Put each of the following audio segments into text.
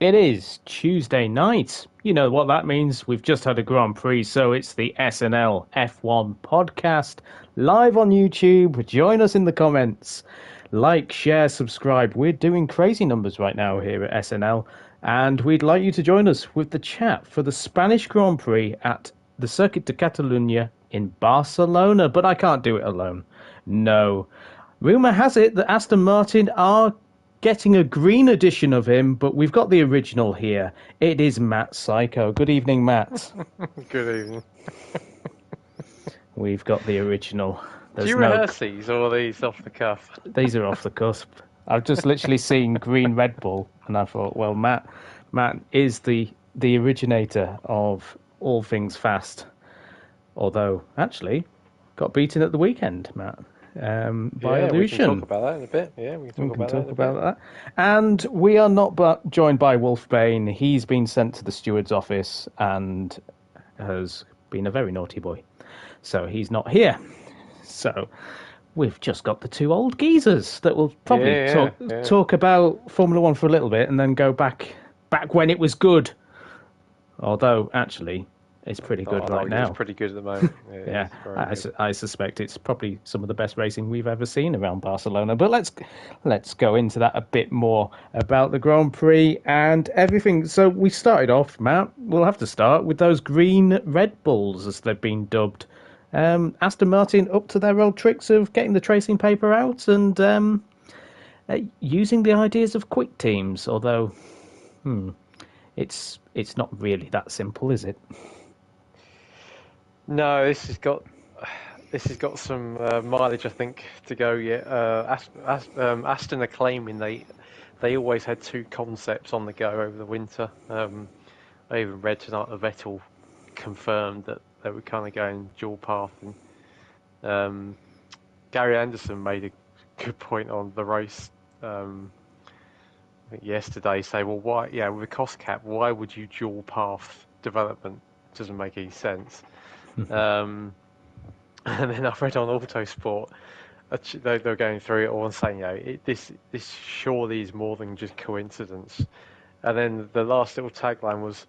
It is Tuesday night. You know what that means. We've just had a Grand Prix, so it's the SNL F1 Podcast live on YouTube. Join us in the comments. Like, share, subscribe. We're doing crazy numbers right now here at SNL, and we'd like you to join us with the chat for the Spanish Grand Prix at the Circuit de Catalunya in Barcelona. But I can't do it alone. No. Rumour has it that Aston Martin are getting a green edition of him, but we've got the original here. It is Matt Psycho. Good evening, Matt. Good evening. We've got the original. Do you rehearse these, or are these off the cuff? These are off the cusp. I've just literally seen green Red Bull, and I thought, well, Matt is the originator of all things fast. Although, actually, got beaten at the weekend, Matt. By Illusion. We can talk about that in a bit. Yeah, we can talk about that. And we are not joined by Wolfbane. He's been sent to the steward's office and has been a very naughty boy. So he's not here. So we've just got the two old geezers that will probably talk about Formula One for a little bit and then go back when it was good. Although, actually, it's pretty good right now. It's pretty good at the moment. Yeah, I suspect it's probably some of the best racing we've ever seen around Barcelona. But let's go into that a bit more about the Grand Prix and everything. So we started off, Matt. We'll have to start with those green Red Bulls, as they've been dubbed. Aston Martin up to their old tricks of getting the tracing paper out and using the ideas of quick teams. Although, it's not really that simple, is it? No, this has got some mileage, I think, to go yet. Aston are claiming they always had two concepts on the go over the winter. I even read tonight that Vettel confirmed that they were kind of going dual path. And Gary Anderson made a good point on the race I think yesterday, saying, well, why? Yeah, with a cost cap, why would you dual path development? It doesn't make any sense. And then I've read on Autosport, they're going through it all and saying, this surely is more than just coincidence. And then the last little tagline was,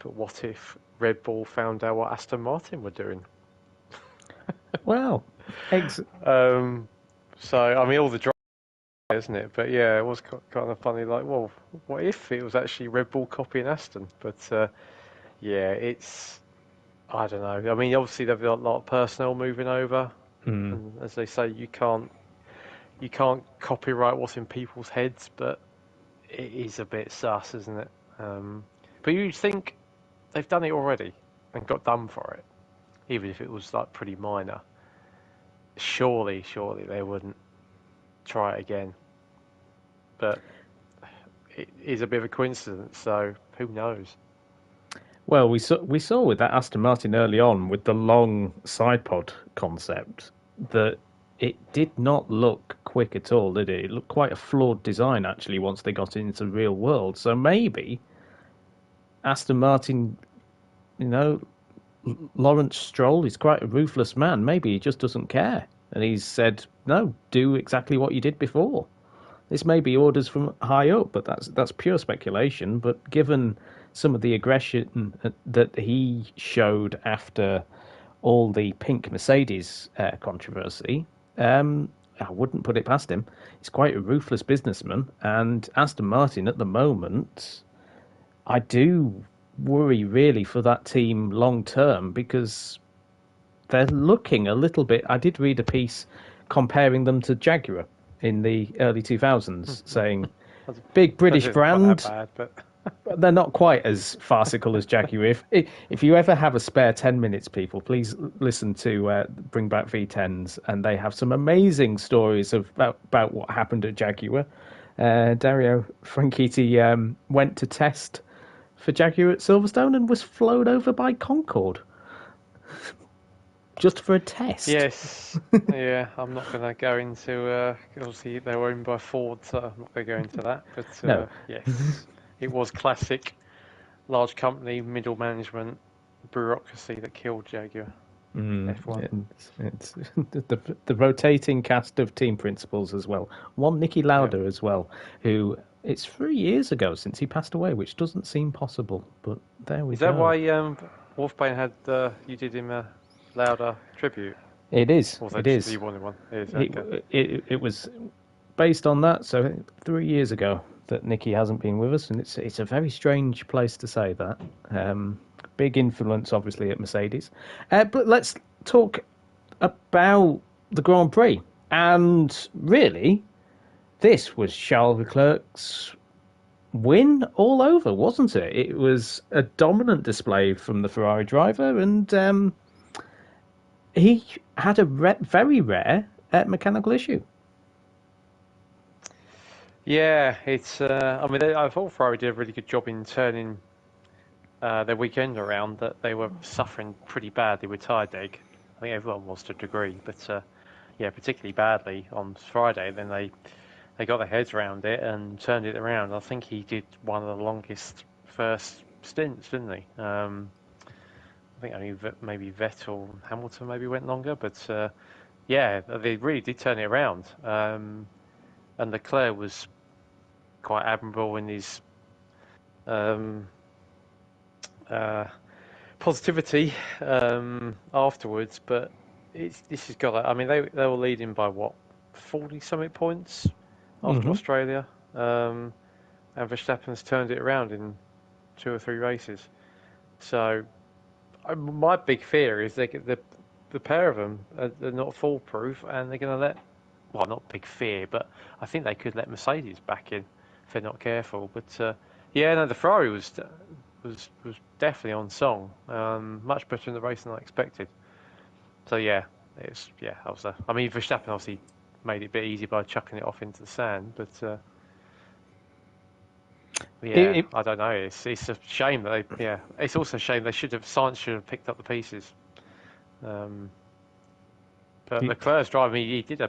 but what if Red Bull found out what Aston Martin were doing? Well, so, I mean, all the drama, isn't it? But yeah, it was kind of funny, like, well, what if it was actually Red Bull copying Aston? But yeah, it's... I don't know. I mean, obviously they've got a lot of personnel moving over. And as they say, you can't copyright what's in people's heads, but it is a bit sus, isn't it? But you'd think they've done it already and got done for it, even if it was like pretty minor. Surely they wouldn't try it again. But it is a bit of a coincidence, so who knows? Well, we saw with that Aston Martin early on with the long side pod concept that it did not look quick at all, did it? It looked quite a flawed design, actually, once they got into the real world. So maybe Aston Martin, Lawrence Stroll, he's quite a ruthless man. Maybe he just doesn't care. And he's said, no, do exactly what you did before. This may be orders from high up, but that's pure speculation. But given some of the aggression that he showed after all the pink Mercedes controversy, I wouldn't put it past him. He's quite a ruthless businessman, and Aston Martin at the moment, I do worry really for that team long term because they're looking a little bit... I did read a piece comparing them to Jaguar in the early 2000s, saying big British brand... Bad, but... They're not quite as farcical as Jaguar. If you ever have a spare 10 minutes, people, please listen to Bring Back V10s, and they have some amazing stories about what happened at Jaguar. Dario Franchitti went to test for Jaguar at Silverstone and was flown over by Concorde. Just for a test. Yes. Yeah, I'm not going to go into... obviously, they were owned by Ford, so I'm not going to go into that. But no. Yes. It was classic large company, middle management, bureaucracy that killed Jaguar. F1. It's the rotating cast of team principals as well. One Nicky Lauda as well, who It's 3 years ago since he passed away, which doesn't seem possible, but there we Is go. that why Wolfbane had you did him a louder tribute? It is. Or was that It just is. you wanted one? It is, okay. It was based on that. So 3 years ago that Nicky hasn't been with us, and it's a very strange place to say that. Big influence, obviously, at Mercedes. But let's talk about the Grand Prix. And really, this was Charles Leclerc's win all over, wasn't it? It was a dominant display from the Ferrari driver, and he had a very rare mechanical issue. Yeah, it's. I mean, I thought Ferrari did a really good job in turning their weekend around. That they were suffering pretty badly with tyre deg. I think everyone was to a degree, but yeah, particularly badly on Friday. Then they got their heads around it and turned it around. I think he did one of the longest first stints, didn't he? I think only maybe Vettel and Hamilton maybe went longer, but yeah, they really did turn it around. And Leclerc was quite admirable in his positivity afterwards, but this has got. I mean, they were leading by what 40 something points after Australia, and Verstappen's turned it around in 2 or 3 races. So my big fear is the pair of them are not foolproof, and they're going to let. Well, not big fear, but I think they could let Mercedes back in if they're not careful. But yeah, no, the Ferrari was definitely on song. Much better in the race than I expected. So yeah, I mean, Verstappen obviously made it a bit easy by chucking it off into the sand, but yeah, I don't know. It's a shame that it's also a shame Science should have picked up the pieces. But Leclerc's driving, he did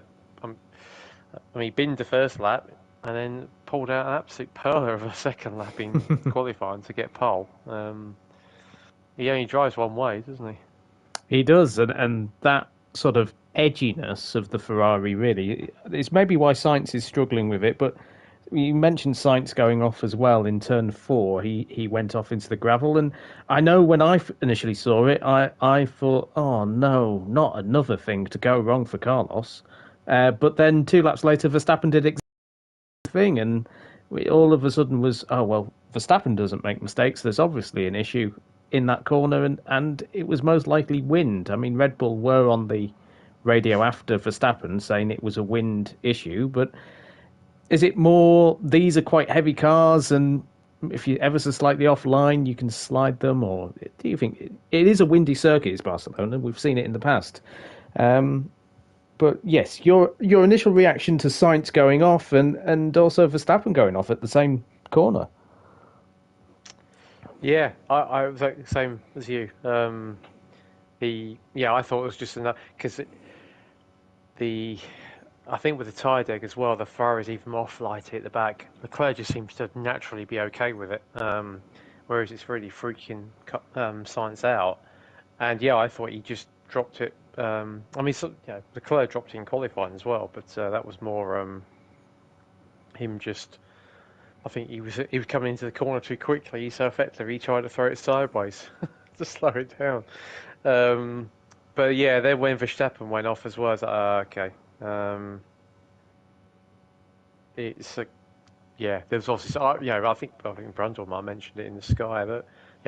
he binned the first lap and then pulled out an absolute pearler of a second lap in qualifying to get pole. He only drives one way, doesn't he? He does, and that sort of edginess of the Ferrari really is maybe why Sainz is struggling with it. But you mentioned Sainz going off as well in turn 4. He went off into the gravel, and I know when I initially saw it, I thought, oh no, not another thing to go wrong for Carlos. But then 2 laps later, Verstappen did exactly the thing, and all of a sudden was, oh well, Verstappen doesn't make mistakes. There's obviously an issue in that corner, and it was most likely wind. I mean, Red Bull were on the radio after Verstappen saying it was a wind issue, but is it more these are quite heavy cars, and if you're ever so slightly offline, you can slide them, or do you think it is a windy circuit? It's Barcelona. We've seen it in the past. But yes, your initial reaction to Sainz going off and also Verstappen going off at the same corner. Yeah, I was like the same as you. I thought it was just enough because I think with the tyre deg as well, the Ferrari's even more flighty at the back. Leclerc just seems to naturally be okay with it, whereas it's really freaking Sainz out. And yeah, I thought he just dropped it. Leclerc dropped it in qualifying as well, but that was more him just. I think he was coming into the corner too quickly, so effectively he tried to throw it sideways to slow it down. But yeah, then when Verstappen went off as well, I was like, okay. There was obviously, I think Brundle might have mentioned it in the Sky, but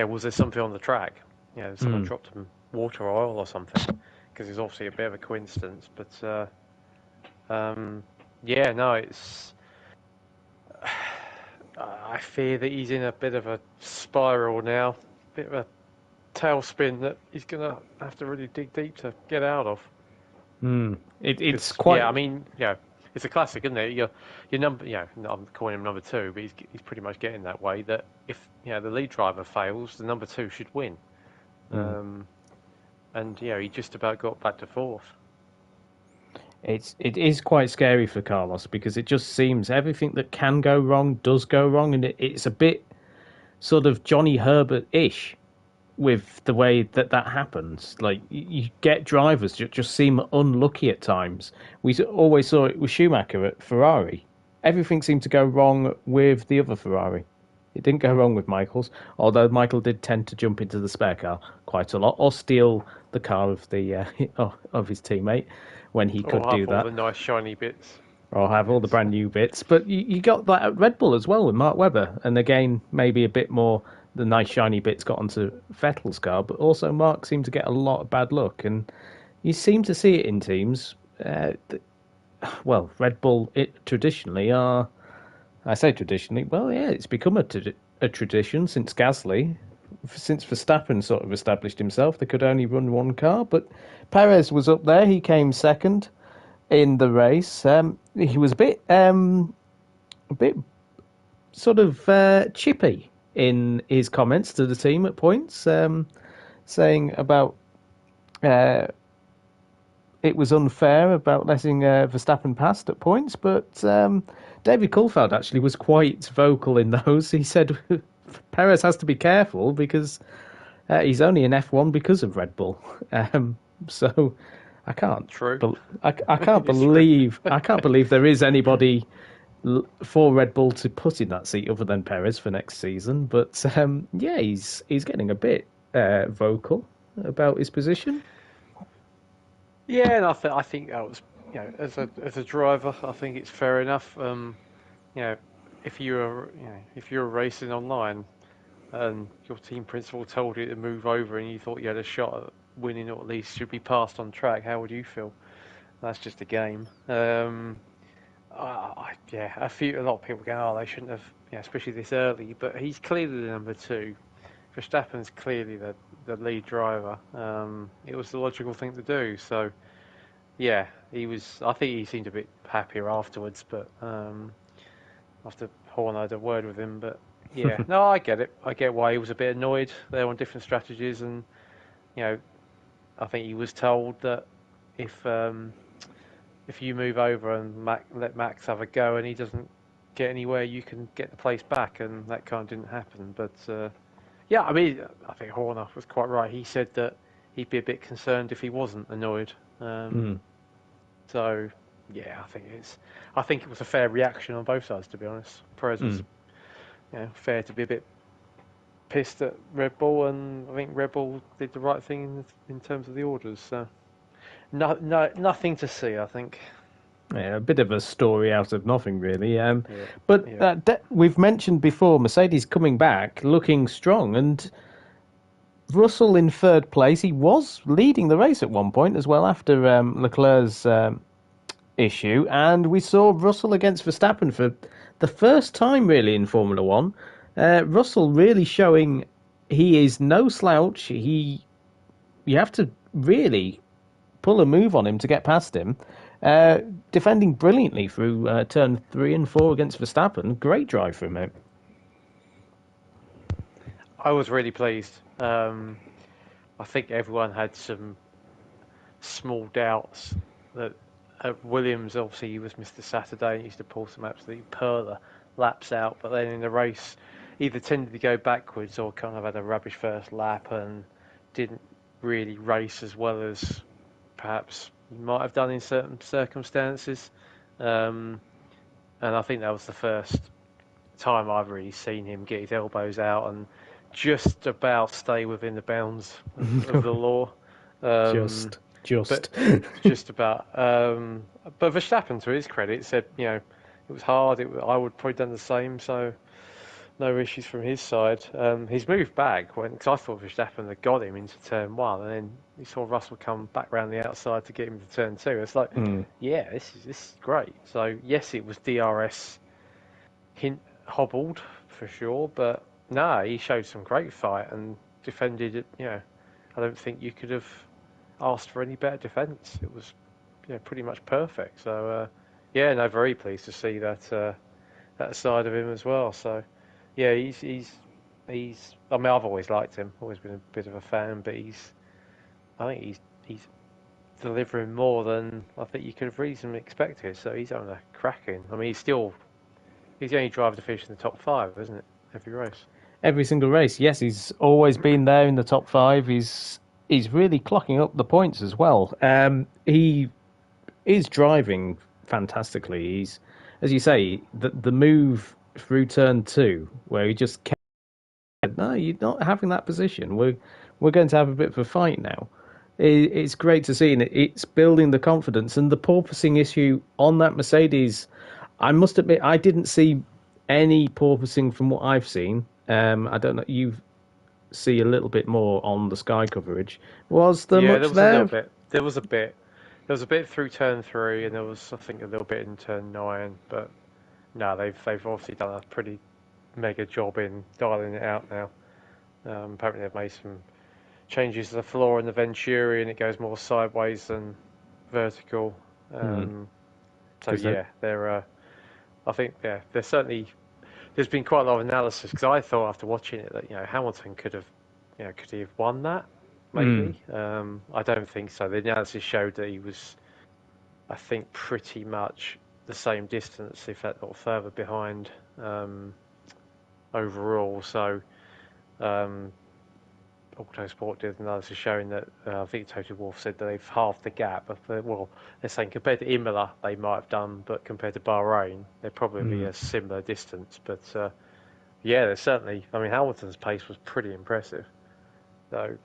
was there something on the track? Someone dropped him water or oil or something, because it's obviously a bit of a coincidence. But it's. I fear that he's in a bit of a spiral now, a bit of a tailspin that he's going to have to really dig deep to get out of. It's quite. Yeah, I mean, it's a classic, isn't it? Your number, I'm calling him number 2, but he's pretty much getting that way. That if the lead driver fails, the number 2 should win. And he just about got back to 4th. It is quite scary for Carlos because it just seems everything that can go wrong does go wrong, and it's a bit sort of Johnny Herbert-ish with the way that happens. Like, you get drivers that just seem unlucky at times. We always saw it with Schumacher at Ferrari. everything seemed to go wrong with the other Ferrari. It didn't go wrong with Michael's, although Michael did tend to jump into the spare car quite a lot, or steal the car of the of his teammate when he could Or do have all that, the nice shiny bits. or have all the brand new bits. But you got that at Red Bull as well with Mark Webber, and again maybe a bit more. The nice shiny bits got onto Vettel's car, but also Mark seemed to get a lot of bad luck, and you seem to see it in teams. Well, Red Bull traditionally are. I say traditionally. Well, yeah, it's become a tradition since Gasly, since Verstappen sort of established himself. They could only run one car, but Perez was up there. He came second in the race. He was a bit sort of chippy in his comments to the team at points, saying about it was unfair about letting Verstappen pass at points, but David Coulthard actually was quite vocal in those. He said Perez has to be careful because he's only in F1 because of Red Bull. So I can't. True. I can't believe there is anybody for Red Bull to put in that seat other than Perez for next season. But yeah, he's getting a bit vocal about his position. Yeah, and I think that was, as a driver, I think it's fair enough. If you're racing online and your team principal told you to move over and you thought you had a shot at winning or at least should be passed on track, how would you feel? That's just a game. I feel a lot of people go, oh, they shouldn't have, especially this early. But he's clearly the number two. Verstappen's clearly the lead driver. It was the logical thing to do. So, yeah, he was. I think he seemed a bit happier afterwards. But after Horn had a word with him, but yeah, no, I get it. I get why he was a bit annoyed. They're on different strategies, and I think he was told that if you move over and let Max have a go and he doesn't get anywhere, you can get the place back, and that kind of didn't happen. But yeah, I mean, I think Horner was quite right. He said that he'd be a bit concerned if he wasn't annoyed. So yeah, I think it was a fair reaction on both sides, to be honest. Perez was fair to be a bit pissed at Red Bull, and I think Red Bull did the right thing in terms of the orders. So nothing to see, I think. Yeah, a bit of a story out of nothing, really. But we've mentioned before, Mercedes coming back, looking strong, and Russell in third place. He was leading the race at one point as well after Leclerc's issue, and we saw Russell against Verstappen for the first time, really, in Formula One. Russell really showing he is no slouch. You have to really pull a move on him to get past him. Defending brilliantly through turn 3 and 4 against Verstappen. Great drive from him. I was really pleased. I think everyone had some small doubts that Williams, obviously, he was Mr. Saturday and used to pull some absolute perler laps out, but then in the race either tended to go backwards or kind of had a rubbish first lap and didn't really race as well as perhaps he might have done in certain circumstances. And I think that was the first time I've really seen him get his elbows out and just about stay within the bounds of the law. Just about. But Verstappen, to his credit, said, it was hard. I would probably done the same, so no issues from his side. He's moved back because I thought Verstappen had got him into turn 1, and then he saw Russell come back round the outside to get him to turn 2. It's like, yeah, this is great. So yes, it was DRS hobbled for sure, but no, he showed some great fight and defended it. I don't think you could have asked for any better defence. It was pretty much perfect. So very pleased to see that side of him as well. So yeah, he's. I mean, I've always liked him. Always been a bit of a fan, but I think he's delivering more than I think you could have reasonably expected. So he's on a cracking. I mean, he's the only driver to finish in the top 5, isn't it? Every race. Every single race, yes, he's always been there in the top 5. He's really clocking up the points as well. He is driving fantastically. as you say, the move through turn 2, where he just kept, no, you're not having that position. We're going to have a bit of a fight now. It's great to see, and it's building the confidence. And the porpoising issue on that Mercedes, I must admit, I didn't see any porpoising from what I've seen. I don't know. You see a little bit more on the Sky coverage. Was there Yeah, much there was a there? little bit. There was a bit. There was a bit through turn 3, and there was, I think, a little bit in turn 9. But no, they've obviously done a pretty mega job in dialing it out now. Apparently, they've made some changes to the floor in the Venturi, and it goes more sideways than vertical. So yeah, they're. I think they're certainly. There's been quite a lot of analysis because I thought after watching it that Hamilton could have, could he have won that? Maybe. I don't think so. The analysis showed that he was, I think, pretty much the same distance, if that not further behind overall. So. Autosport did analysis showing that I think Toto Wolff said that they've halved the gap. Well, they're saying compared to Imola they might have done, but compared to Bahrain they're probably a similar distance. But yeah, there's certainly. I mean, Hamilton's pace was pretty impressive. So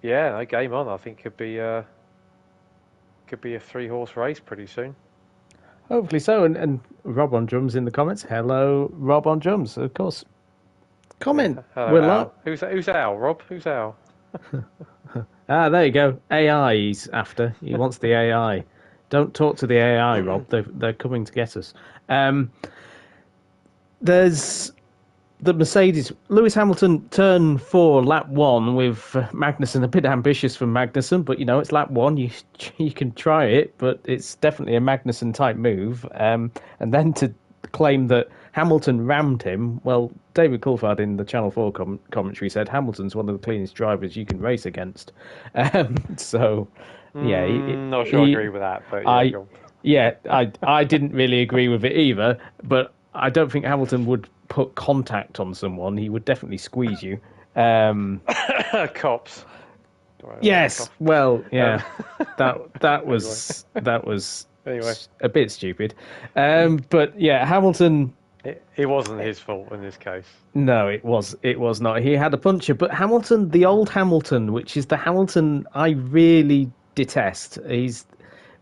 yeah, no, game on. I think could be a 3-horse race pretty soon. Hopefully so. And Rob on Drums in the comments. Hello, Rob on Drums. Of course. Comment. Yeah. Hello, Al. Who's Al? Rob? Who's Al? There you go. AI he's after. He wants the AI. Don't talk to the AI, Rob. They're coming to get us. There's the Mercedes. Lewis Hamilton turn 4, lap 1 with Magnussen. A bit ambitious from Magnussen, but it's lap 1. You can try it, but it's definitely a Magnussen type move. And then to claim that Hamilton rammed him. Well, David Coulthard in the Channel 4 commentary said Hamilton's one of the cleanest drivers you can race against. So, yeah. Not sure I agree with that, but I didn't really agree with it either, but I don't think Hamilton would put contact on someone. He would definitely squeeze you. Cops. Yes, well, yeah. that was anyway a bit stupid. But yeah, Hamilton. It wasn't his fault in this case. No, it was not. He had a puncher, but Hamilton, the old Hamilton, which is the Hamilton I really detest.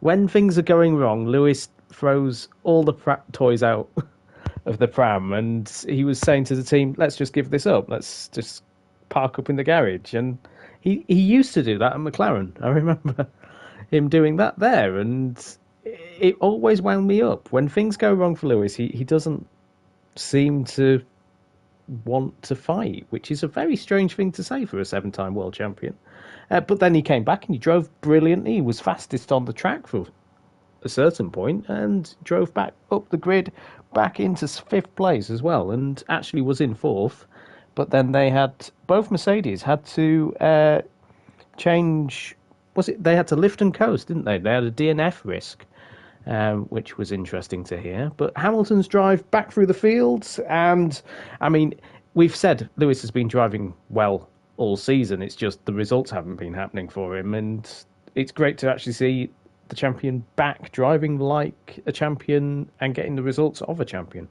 When things are going wrong, Lewis throws all the toys out of the pram, and he was saying to the team, "Let's just give this up. Let's just park up in the garage." And he used to do that at McLaren. I remember him doing that there, and it always wound me up. When things go wrong for Lewis, he doesn't seem to want to fight, which is a very strange thing to say for a 7-time world champion. But then he came back and he drove brilliantly. He was fastest on the track for a certain point and drove back up the grid, back into 5th place as well, and actually was in 4th. But then both Mercedes had to change. They had to lift and coast, didn't they? They had a DNF risk. Which was interesting to hear. But Hamilton's drive back through the fields, and I mean, we've said Lewis has been driving well all season. It's just the results haven't been happening for him, and it's great to actually see the champion back driving like a champion and getting the results of a champion.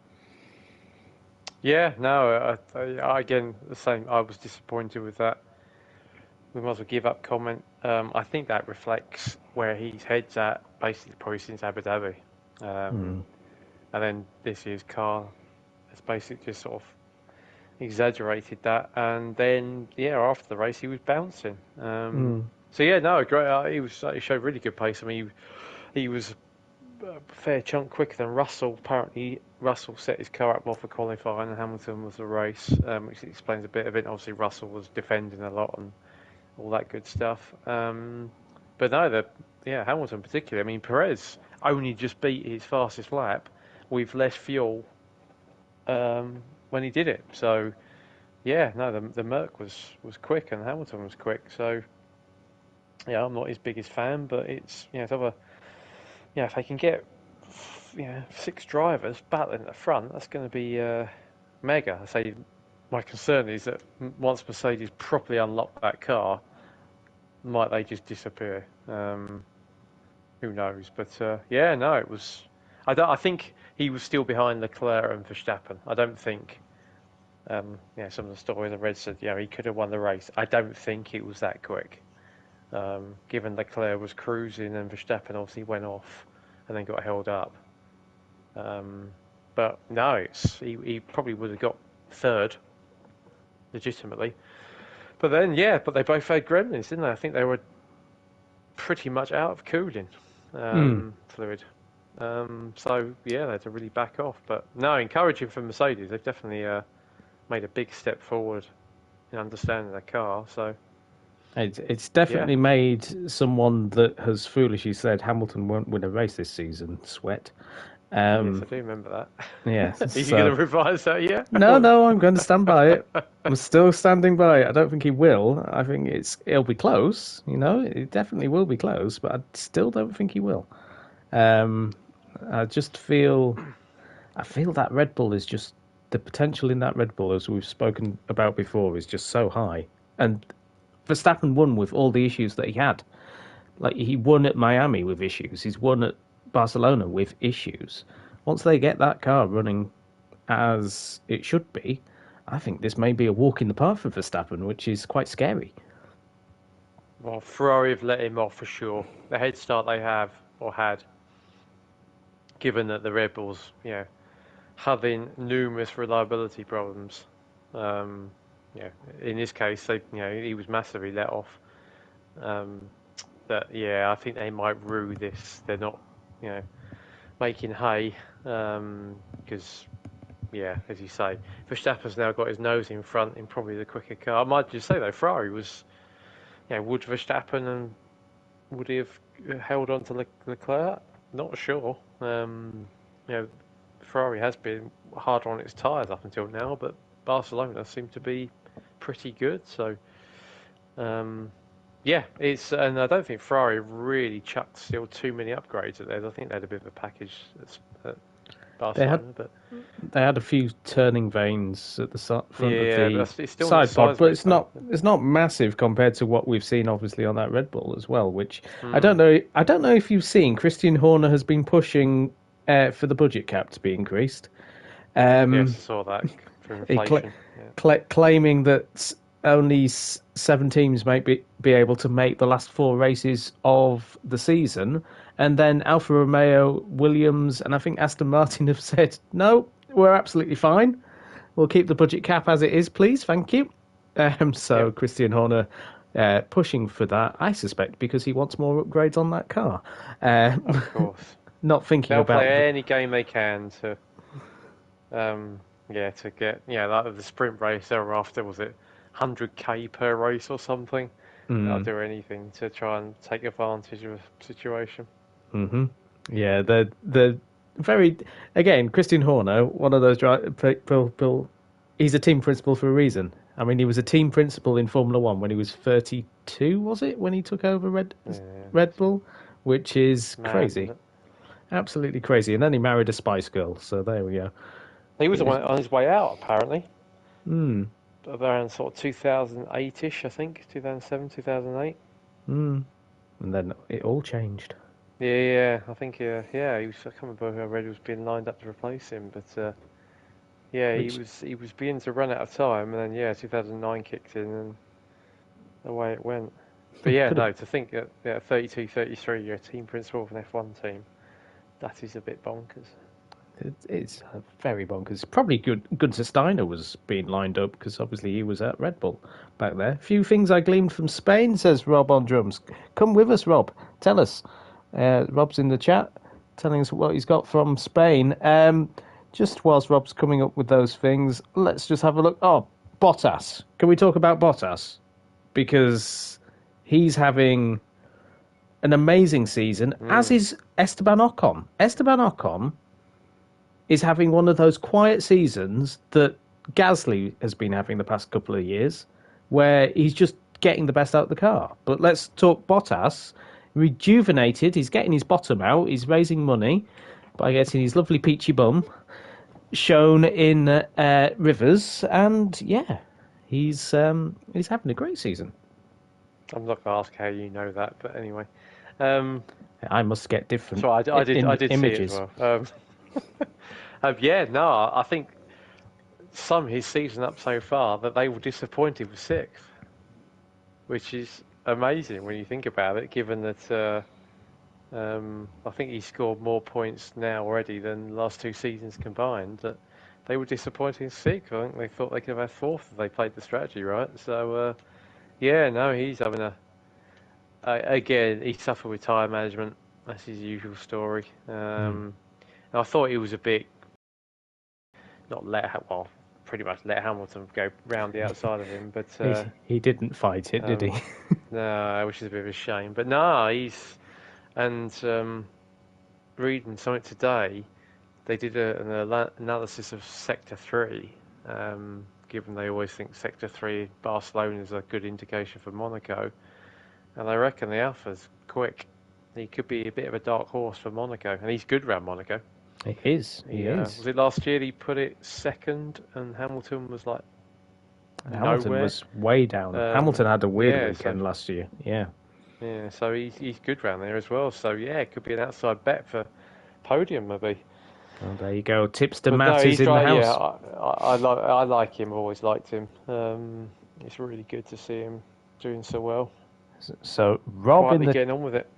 Yeah, no, I again, the same. I was disappointed with that. We might as well give up comment. I think that reflects where his head's at, basically probably since Abu Dhabi. And then this year's car has basically just sort of exaggerated that. And then, after the race, he was bouncing. So, yeah, no, great. He showed really good pace. I mean, he was a fair chunk quicker than Russell. Apparently, Russell set his car up well for qualifying, and Hamilton was the race, which explains a bit of it. Obviously, Russell was defending a lot and all that good stuff. But no, Hamilton particularly. I mean, Perez only just beat his fastest lap with less fuel when he did it. So, yeah, no, the Merc was quick and Hamilton was quick. So, yeah, I'm not his biggest fan, but it's if they can get 6 drivers battling at the front, that's going to be mega. I say. My concern is that once Mercedes properly unlock that car, might they just disappear? Who knows? But it was. I think he was still behind Leclerc and Verstappen. I don't think. Some of the stories I read said, he could have won the race. I don't think it was that quick. Given Leclerc was cruising and Verstappen obviously went off and then got held up. But no, he probably would have got third, legitimately. But then, but they both had gremlins, didn't they? I think they were pretty much out of cooling fluid. So, they had to really back off. But no, encouraging for Mercedes. They've definitely made a big step forward in understanding their car. So it's definitely made someone that has foolishly said Hamilton won't win a race this season sweat. Yes, I do remember that. Yeah. Are you going to revise that yet? No, I'm going to stand by it. I'm still standing by it. I don't think he will. I think it'll be close. It definitely will be close, but I still don't think he will. I just feel that Red Bull is just the potential in that Red Bull, as we've spoken about before, is just so high. And Verstappen won with all the issues that he had. Like, he won at Miami with issues. He's won at Barcelona with issues. Once they get that car running as it should be, I think this may be a walk in the park for Verstappen, which is quite scary. Well, Ferrari have let him off for sure. The head start they have, or had, given that the Red Bulls, having numerous reliability problems. In this case, he was massively let off. I think they might rue this. They're not, making hay, because, as you say, Verstappen's now got his nose in front in probably the quicker car. I might just say though, Ferrari was, would Verstappen and would he have held on to Leclerc? Not sure. Ferrari has been hard on its tyres up until now, but Barcelona seemed to be pretty good. So, and I don't think Ferrari really chucked still too many upgrades at theirs. I think they had a bit of a package at Barcelona. They had a few turning vanes at the front of the it's still side pod, but it's not massive compared to what we've seen obviously on that Red Bull as well. Which I don't know if you've seen. Christian Horner has been pushing for the budget cap to be increased. Yes, I saw that for inflation. Claiming that only 7 teams might be able to make the last 4 races of the season, and then Alfa Romeo, Williams, and I think Aston Martin have said, no, we're absolutely fine. We'll keep the budget cap as it is, please, thank you. Christian Horner pushing for that, I suspect, because he wants more upgrades on that car. Of course. Not thinking They'll about play any game they can to get like the sprint race thereafter, was it 100k per race or something? They'll do anything to try and take advantage of a situation. Yeah, the very, again, Christian Horner, one of those people. He's a team principal for a reason. I mean, he was a team principal in Formula One when he was 32, was it, when he took over Red Bull, which is crazy. Absolutely crazy. And then he married a Spice Girl, so there we go. He was on his way out, apparently. Around sort of 2008-ish, I think. 2007, 2008. And then it all changed. Yeah, I think, he was, I can't remember who I read was being lined up to replace him, but, he was beginning to run out of time, and then, 2009 kicked in, and away it went. But to think that 32, 33, you're a team principal of an F1 team, that is a bit bonkers. It's very bonkers. Probably good Steiner was being lined up because obviously he was at Red Bull back there. A few things I gleaned from Spain, says Rob on drums. Come with us, Rob. Tell us. Rob's in the chat telling us what he's got from Spain. Just whilst Rob's coming up with those things, let's just have a look. Oh, Bottas. Can we talk about Bottas? Because he's having an amazing season, as is Esteban Ocon. Esteban Ocon is having one of those quiet seasons that Gasly has been having the past couple of years, where he's just getting the best out of the car. But let's talk Bottas. Rejuvenated, he's getting his bottom out, he's raising money by getting his lovely peachy bum shown in Rivers, and he's having a great season. I'm not going to ask how you know that, but anyway. I must get different So I did images. see it as well. Yeah, no, I think some his season up so far that they were disappointed with sixth, which is amazing when you think about it. Given that I think he scored more points now already than the last two seasons combined. That they were disappointed in sixth. I think they thought they could have had fourth if they played the strategy right. So yeah, no, he's having again. He suffered with tyre management. That's his usual story. And I thought he was a bit pretty much let Hamilton go round the outside of him, but he didn't fight it, did he? No, which is a bit of a shame. But no, reading something today, they did an analysis of Sector 3, given they always think Sector 3 Barcelona is a good indication for Monaco, and I reckon the Alpha's quick. He could be a bit of a dark horse for Monaco, and he's good around Monaco. He is. Was it last year he put it second, and Hamilton was like Hamilton nowhere? was way down. Hamilton had a weird weekend last year. Yeah. Yeah, so he's good round there as well. So yeah, it could be an outside bet for podium maybe. Well, there you go. Tipster Matt is in the house. Yeah, I like him. I've always liked him. It's really good to see him doing so well. So Rob getting on with it.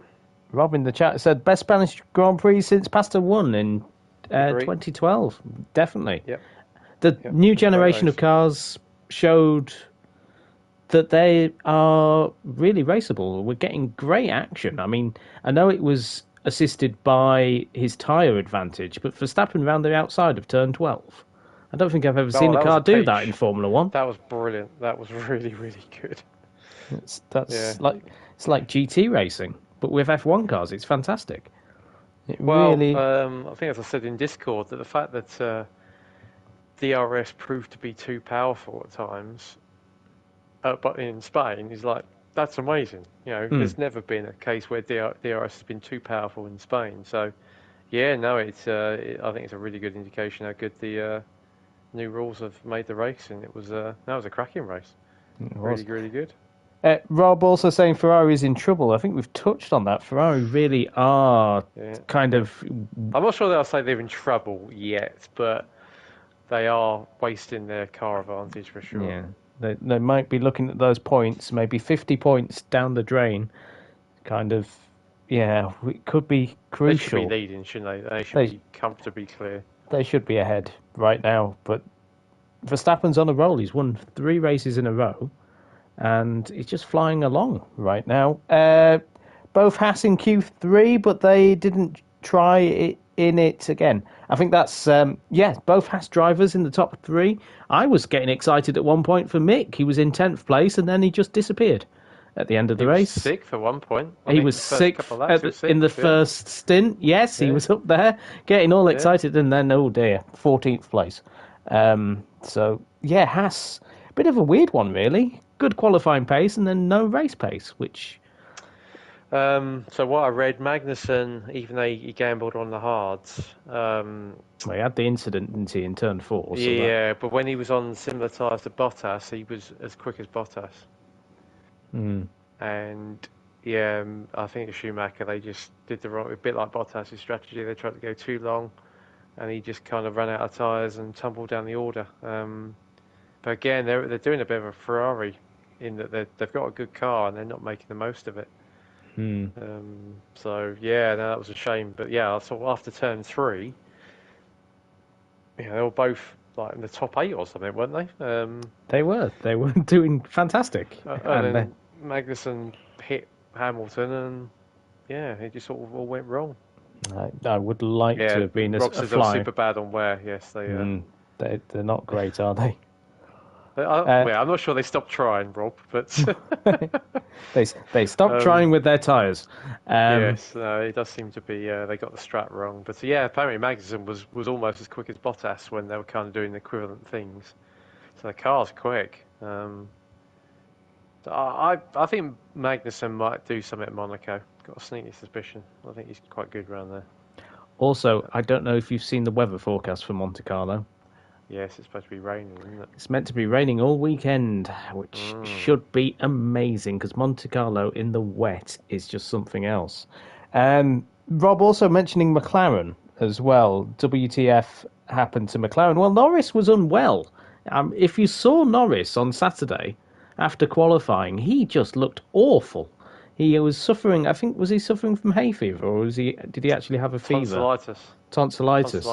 Rob in the chat said best Spanish Grand Prix since Pasta won in 2012. Definitely. Yep. The new generation of cars showed that they are really raceable. We're getting great action. I mean, I know it was assisted by his tyre advantage, but Verstappen round the outside of turn 12. I don't think I've ever seen a car do that in Formula One. That was brilliant. That was really, really good. It's like GT racing, but with F1 cars. It's fantastic. I think as I said in Discord, that the fact that DRS proved to be too powerful at times, but in Spain is that's amazing. There's never been a case where DRS has been too powerful in Spain. So, yeah, no, I think it's a really good indication how good the new rules have made the race, and that was a cracking race. Really, really good. Rob also saying Ferrari's in trouble. I think we've touched on that. Ferrari really are kind of... I'm not sure that I'll say they're in trouble yet, but they are wasting their car advantage for sure. Yeah. They might be looking at those points, maybe 50 points down the drain. Kind of, it could be crucial. They should be leading, shouldn't they? They should be comfortably clear. They should be ahead right now, but Verstappen's on a roll. He's won 3 races in a row, and he's just flying along right now. Both Haas in Q3, but they didn't try it in it again. I think that's, both Haas drivers in the top 3. I was getting excited at one point for Mick. He was in 10th place, and then he just disappeared at the end of the race. He was 6th at one point. He was 6th in the first stint. Yes, he was up there, getting all excited, and then, oh dear, 14th place. Haas, a bit of a weird one, really. Good qualifying pace, and then no race pace, which... So what I read, Magnussen, even though he gambled on the hards... he had the incident, didn't he, in turn 4. So but when he was on similar tyres to Bottas, he was as quick as Bottas. And, I think the Schumacher, they just did the wrong... A bit like Bottas' strategy, they tried to go too long, and he just kind of ran out of tyres and tumbled down the order. But again, they're doing a bit of a Ferrari in that they've got a good car, and they're not making the most of it. That was a shame. But I thought after turn 3, they were both in the top 8 or something, weren't they? They were doing fantastic. And then Magnussen hit Hamilton, and it just sort of all went wrong. I would like to have been Rob says they're super bad on wear. Yes, they're not great, are they? I'm not sure they stopped trying, Rob, but they stopped trying with their tyres. Yes, it does seem to be they got the strat wrong. But apparently Magnussen was almost as quick as Bottas when they were kind of doing the equivalent things. So the car's quick. I think Magnussen might do something at Monaco. Got a sneaky suspicion. I think he's quite good around there. Also, I don't know if you've seen the weather forecast for Monte Carlo. Yes, it's supposed to be raining, isn't it? It's meant to be raining all weekend, which should be amazing because Monte Carlo in the wet is just something else. Rob also mentioning McLaren as well. WTF happened to McLaren? Well, Norris was unwell. If you saw Norris on Saturday after qualifying, he just looked awful. He was suffering. I think was he suffering from hay fever, or did he actually have a fever? Tonsillitis.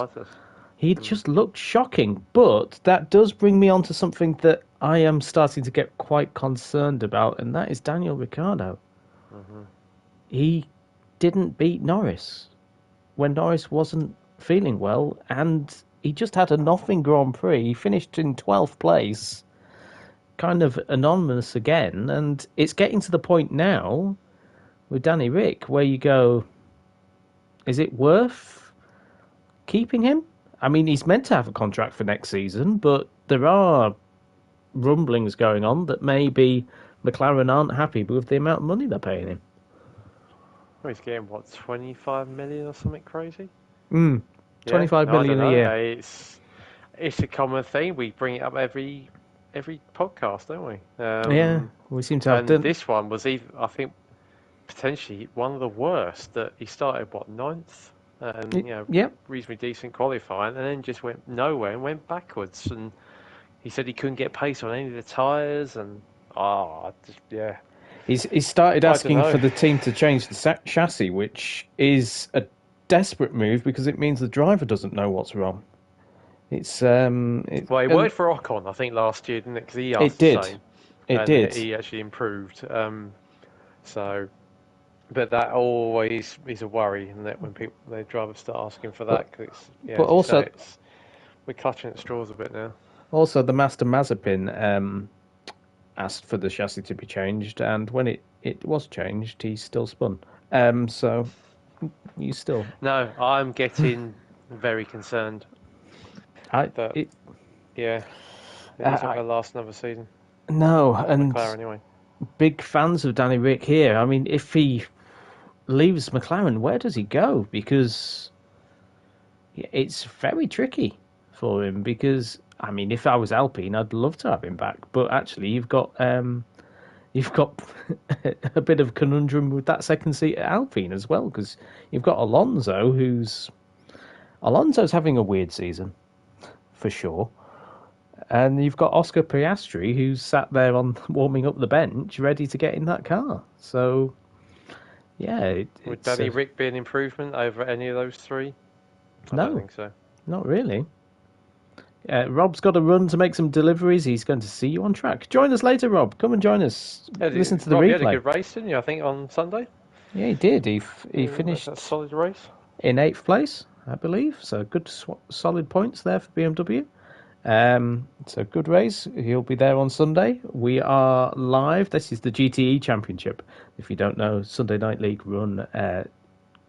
He just looked shocking. But that does bring me on to something that I am starting to get quite concerned about, and that is Daniel Ricciardo. He didn't beat Norris when Norris wasn't feeling well, and he just had a nothing Grand Prix. He finished in 12th place, kind of anonymous again, and it's getting to the point now with Danny Rick where you go, is it worth keeping him? I mean, he's meant to have a contract for next season, but there are rumblings going on that maybe McLaren aren't happy with the amount of money they're paying him. Well, he's getting, 25 million or something crazy? 25 million a year. It's a common thing. We bring it up every podcast, don't we? Yeah, we seem to have done. This one was, I think, potentially one of the worst. That he started, ninth? Reasonably decent qualifying, and then just went nowhere and went backwards. And he said he couldn't get pace on any of the tyres, and He started asking for the team to change the chassis, which is a desperate move because it means the driver doesn't know what's wrong. It worked for Ocon, I think, last year, didn't it? Because he asked the same. It did. He actually improved. But that always is a worry, isn't it, when the drivers start asking for that? But also, we're clutching at straws a bit now. Also, the Master Mazepin asked for the chassis to be changed, and when it was changed, he still spun. So you still... No, I'm getting very concerned. It isn't going to last another season. No, and McLaren anyway. Big fans of Danny Rick here. I mean, if he leaves McLaren, where does he go? Because it's very tricky for him. Because I mean, if I was Alpine, I'd love to have him back. But actually, you've got a bit of conundrum with that second seat at Alpine as well. Because you've got Alonso's having a weird season for sure. And you've got Oscar Piastri, who's sat there warming up the bench, ready to get in that car. So, yeah. Would Danny Rick be an improvement over any of those three? I don't think so. Not really. Rob's got to run to make some deliveries. He's going to see you on track. Join us later, Rob. Come and join us. Listen to the replay. You had a good race, didn't you, I think, on Sunday? Yeah, he did. He finished... A solid race. In 8th place, I believe. So good, solid points there for BMW. So good race. He'll be there on Sunday. We are live. This is the GTE Championship. If you don't know, Sunday Night League run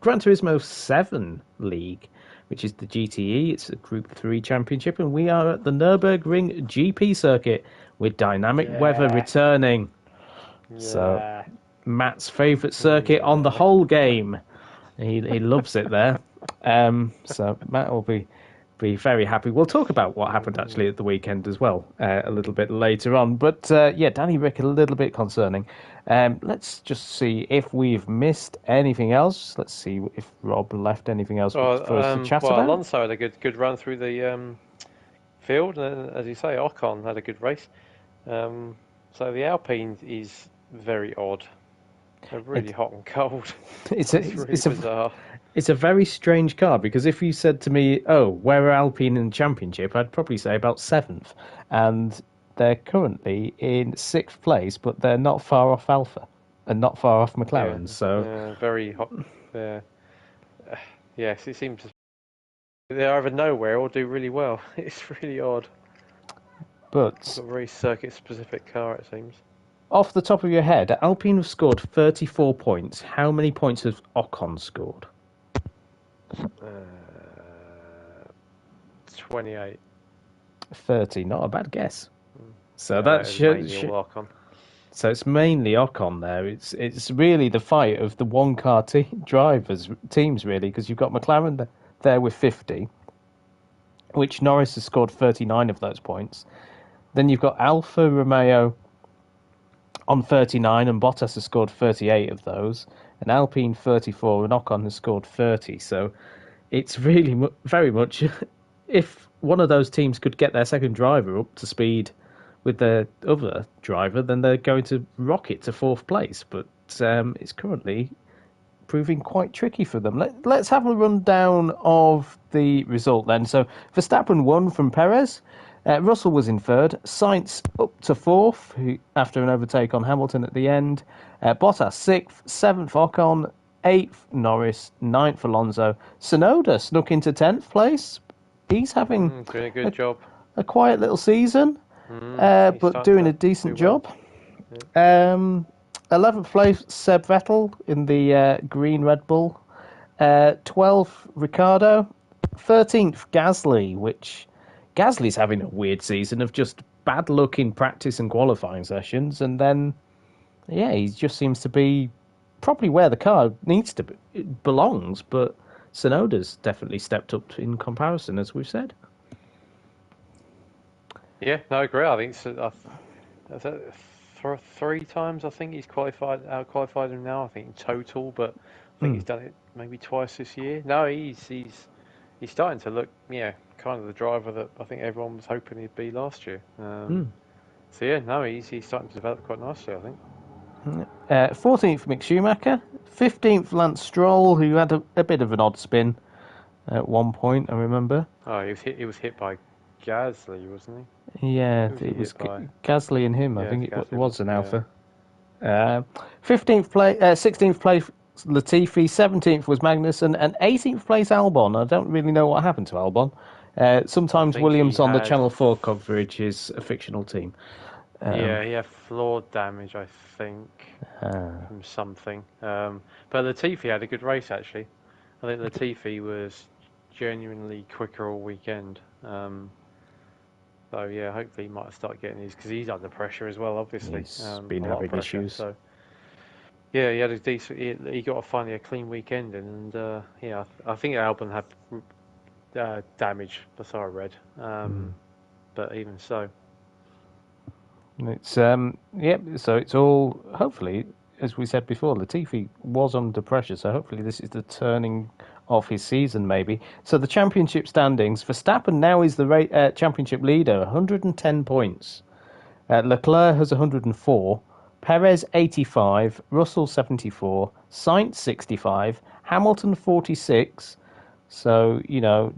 Gran Turismo 7 League, which is the GTE. It's a Group 3 championship, and we are at the Nürburgring GP circuit with dynamic weather returning. Yeah. So Matt's favourite circuit on the whole game. He loves it there. So Matt will be very happy. We'll talk about what happened actually at the weekend as well a little bit later on. But Danny Rick, a little bit concerning. Let's just see if we've missed anything else. Let's see if Rob left anything else for us to chat about. Alonso had a good run through the field, and as you say, Ocon had a good race. So the Alpine is very odd. They're really hot and cold. It's bizarre. It's a very strange car, because if you said to me, where are Alpine in the championship, I'd probably say about 7th. And they're currently in 6th place, but they're not far off Alpha and not far off McLaren. Very hot. Yes, it seems they're either nowhere or do really well. It's really odd. But it's a very circuit-specific car, it seems. Off the top of your head, Alpine have scored 34 points. How many points has Ocon scored? 28. 30, not a bad guess. So that should. So it's mainly Ocon there. It's really the fight of the one car teams really, because you've got McLaren there with 50, which Norris has scored 39 of those points. Then you've got Alfa Romeo on 39, and Bottas has scored 38 of those, and Alpine 34, and Ocon has scored 30. So it's really very much if one of those teams could get their second driver up to speed with their other driver, then they're going to rocket to fourth place. But it's currently proving quite tricky for them. Let's have a rundown of the result then. So Verstappen won from Perez. Russell was in third. Sainz up to fourth after an overtake on Hamilton at the end. Bottas sixth. Seventh Ocon. Eighth Norris. Ninth Alonso. Tsunoda snuck into 10th place. He's having doing a good job. A quiet little season, but doing a decent job. Yeah. 11th place Seb Vettel in the green Red Bull. 12th Ricciardo. 13th Gasly, which Gasly's having a weird season of just bad luck in practice and qualifying sessions, and then he just seems to be probably where the car needs to be, it belongs, but Tsunoda's definitely stepped up in comparison, as we've said. Yeah, no, I agree. I think three times I think he's out-qualified him now, I think in total, but I think he's done it maybe twice this year. No, he's starting to look, kind of the driver that I think everyone was hoping he'd be last year. So he's starting to develop quite nicely, I think. 14th Mick Schumacher, 15th Lance Stroll, who had a bit of an odd spin at one point, I remember. Oh, he was hit by Gasly, wasn't he? Yeah, it was Gasly and him. I think it was an Alpha. 16th place Latifi, 17th was Magnussen, and 18th place Albon. I don't really know what happened to Albon. Sometimes Williams on the Channel 4 coverage is a fictional team. He had floor damage, I think, from something. But Latifi had a good race, actually. I think Latifi was genuinely quicker all weekend. So, hopefully he might start getting his, because he's under pressure as well, obviously. He's been having issues. So, he had a decent. He got finally a clean weekend, and I think Albon had damage. That's how I read. But even so. It's so it's all hopefully, as we said before, Latifi was under pressure, so hopefully this is the turning of his season maybe. So the championship standings, Verstappen now is the championship leader, 110 points. Leclerc has 104, Perez 85, Russell 74, Sainz 65, Hamilton 46. So,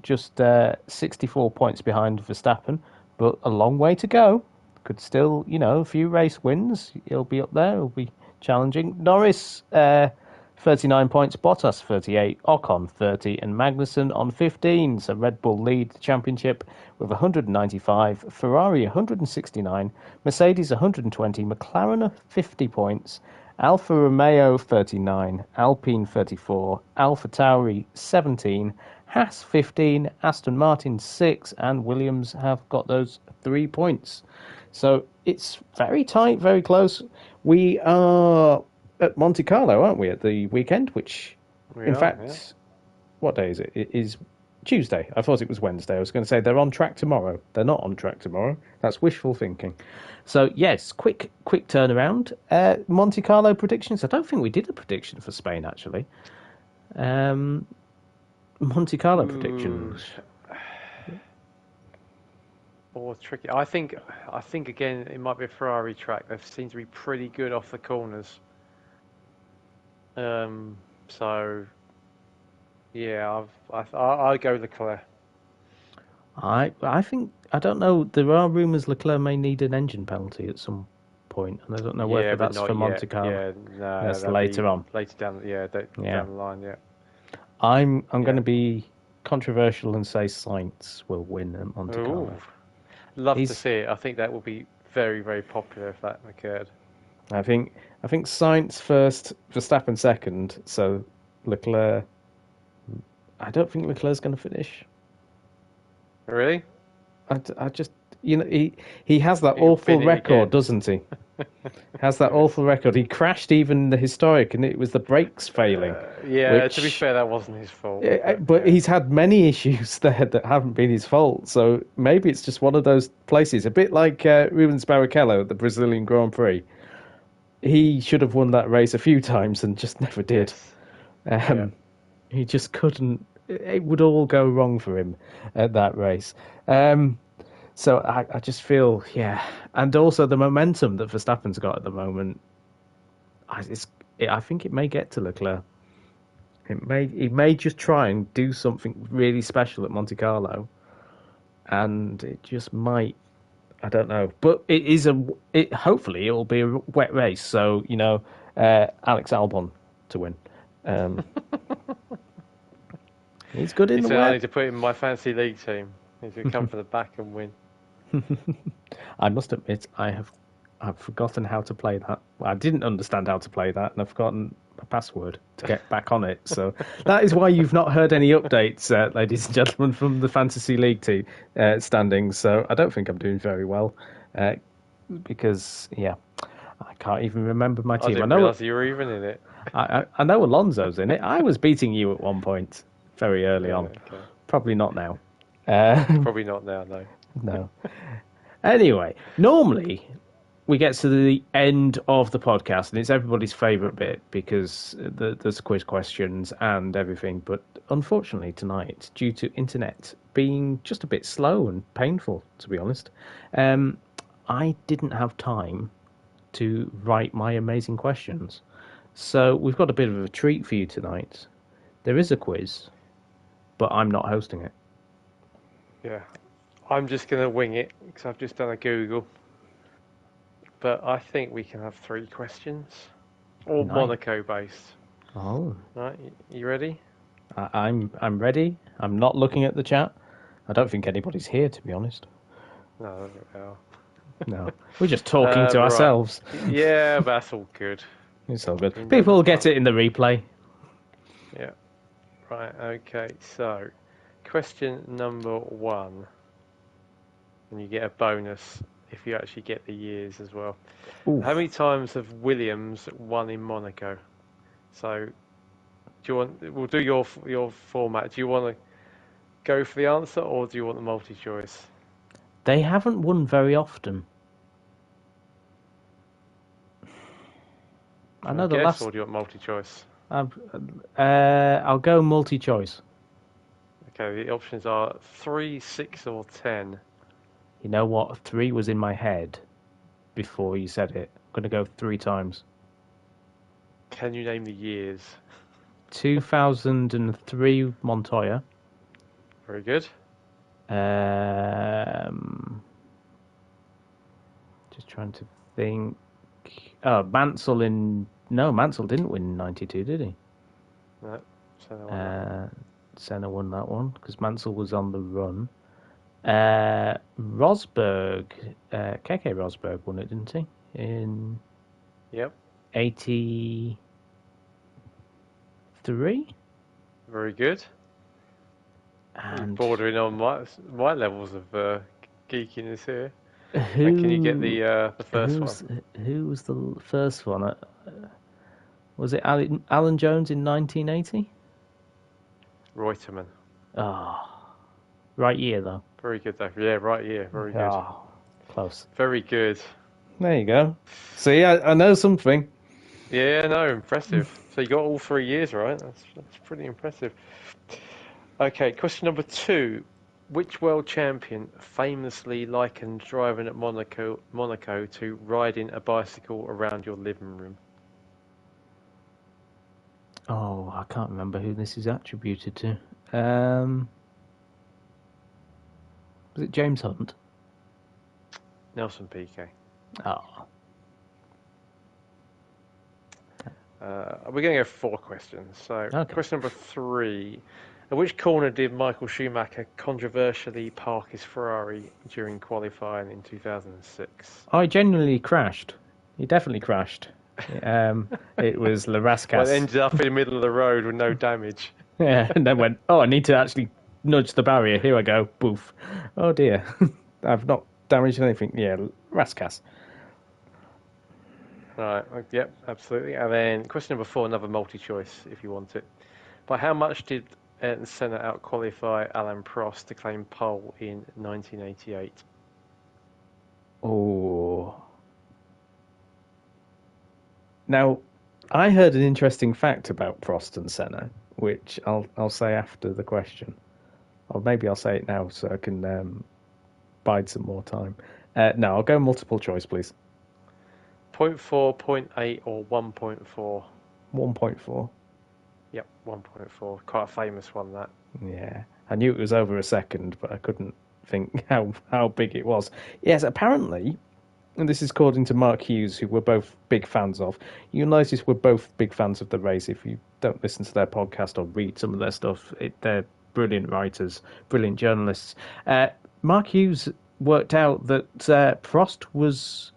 just 64 points behind Verstappen, but a long way to go. Could still, a few race wins. He'll be up there. He'll be challenging. Norris, 39 points. Bottas, 38. Ocon, 30. And Magnussen on 15. So Red Bull lead the championship with 195. Ferrari, 169. Mercedes, 120. McLaren, 50 points. Alfa Romeo, 39. Alpine, 34. Alfa Tauri, 17. Haas, 15. Aston Martin, 6. And Williams have got those 3 points. So it's very tight, very close. We are at Monte Carlo, aren't we, at the weekend? Which, what day is it? It is Tuesday. I thought it was Wednesday. I was going to say they're on track tomorrow. They're not on track tomorrow. That's wishful thinking. So, yes, quick turnaround. Monte Carlo predictions. I don't think we did a prediction for Spain, actually. Monte Carlo predictions. Or tricky. I think again it might be a Ferrari track. They seem to be pretty good off the corners. So yeah, I go Leclerc. I think I don't know. There are rumours Leclerc may need an engine penalty at some point, and I don't know whether that's for Monte Carlo. Yeah, no, that's later on. Later down, down the line. Yeah. I'm going to be controversial and say Sainz will win at Monte Carlo. Love to see it. I think that will be very, very popular if that occurred. I think Sainz first, Verstappen second. So Leclerc. I don't think Leclerc's going to finish. Really? I just he has that awful record, doesn't he? Has that awful record. He crashed even the historic, and it was the brakes failing. Yeah, to be fair, that wasn't his fault. But he's had many issues there that haven't been his fault. So maybe it's just one of those places, a bit like Rubens Barrichello at the Brazilian Grand Prix. He should have won that race a few times and just never did. He just couldn't. It would all go wrong for him at that race. So I just feel, and also the momentum that Verstappen's got at the moment. I think it may get to Leclerc. He may just try and do something really special at Monte Carlo, and it just might. I don't know, but hopefully it will be a wet race. So Alex Albon to win. He's good in the wet. I need to put him in my fantasy league team. He should come from the back and win. I must admit, I've forgotten how to play that. Well, I didn't understand how to play that, and I've forgotten my password to get back on it. So that is why you've not heard any updates, ladies and gentlemen, from the Fantasy League team standings. So I don't think I'm doing very well because, I can't even remember my team. I didn't realise you were even in it. I know Alonso's in it. I was beating you at one point very early on. Okay. Probably not now. Probably not now, no. No. Anyway, normally we get to the end of the podcast, and it's everybody's favourite bit because there's quiz questions and everything. But unfortunately tonight, due to internet being just a bit slow and painful, to be honest, I didn't have time to write my amazing questions. So we've got a bit of a treat for you tonight. There is a quiz, but I'm not hosting it. Yeah. I'm just going to wing it because I've just done a Google. But I think we can have 3 questions. All Nice. Monaco based. Oh. Right, you ready? I'm ready. I'm not looking at the chat. I don't think anybody's here, to be honest. No, no. No. We're just talking to ourselves. Yeah, but that's all good. It's all good. People will get it in the replay. Yeah. Right, okay. So, question number 1. And you get a bonus if you actually get the years as well. Ooh. How many times have Williams won in Monaco? So, we'll do your format. Do you want to go for the answer or do you want the multi-choice? They haven't won very often. I know the last. Or do you want multi-choice? I'll go multi-choice. Okay, the options are 3, 6, or 10. You know what? 3 was in my head before you said it. I'm going to go 3 times. Can you name the years? 2003 Montoya. Very good. Just trying to think. Oh, Mansell didn't win in 92, did he? No, Senna won that one because Mansell was on the run. Rosberg, Keke Rosberg won it, didn't he? In 83. Very good. And bordering on my levels of geekiness here. Can you get the first one? Who was the first one? Was it Alan Jones in 1980? Reutemann. Right year though. Very good though. Yeah, right year. Very good. Close. Very good. There you go. See, I know something. Yeah, no, impressive. So you got all 3 years right. That's pretty impressive. Okay, question number 2. Which world champion famously likened driving at Monaco to riding a bicycle around your living room? Oh, I can't remember who this is attributed to. Was it James Hunt? Nelson Piquet. Oh. We're going to go 4 questions. So, okay. Question number 3. At which corner did Michael Schumacher controversially park his Ferrari during qualifying in 2006? Oh, he genuinely crashed. He definitely crashed. It was Le Rascasse. Well, it ended up in the middle of the road with no damage. Yeah, and then went, I need to actually nudge the barrier. Here I go. Boof. Oh, dear. I've not damaged anything. Yeah, Rascasse. Right. Yep. Absolutely. And then question number 4, another multi-choice, if you want it. By how much did Ayrton Senna out-qualify Alain Prost to claim pole in 1988? Oh. Now, I heard an interesting fact about Prost and Senna, which I'll say after the question. Or maybe I'll say it now so I can bide some more time. No, I'll go multiple choice, please. 0.4, 0.8, or 1.4? 1.4. Yep, 1.4. Quite a famous one, that. Yeah. I knew it was over a second, but I couldn't think how big it was. Yes, apparently, and this is according to Mark Hughes, who we're both big fans of. You'll notice we're both big fans of the race. If you don't listen to their podcast or read some of their stuff, they're brilliant writers, brilliant journalists. Mark Hughes worked out that Prost was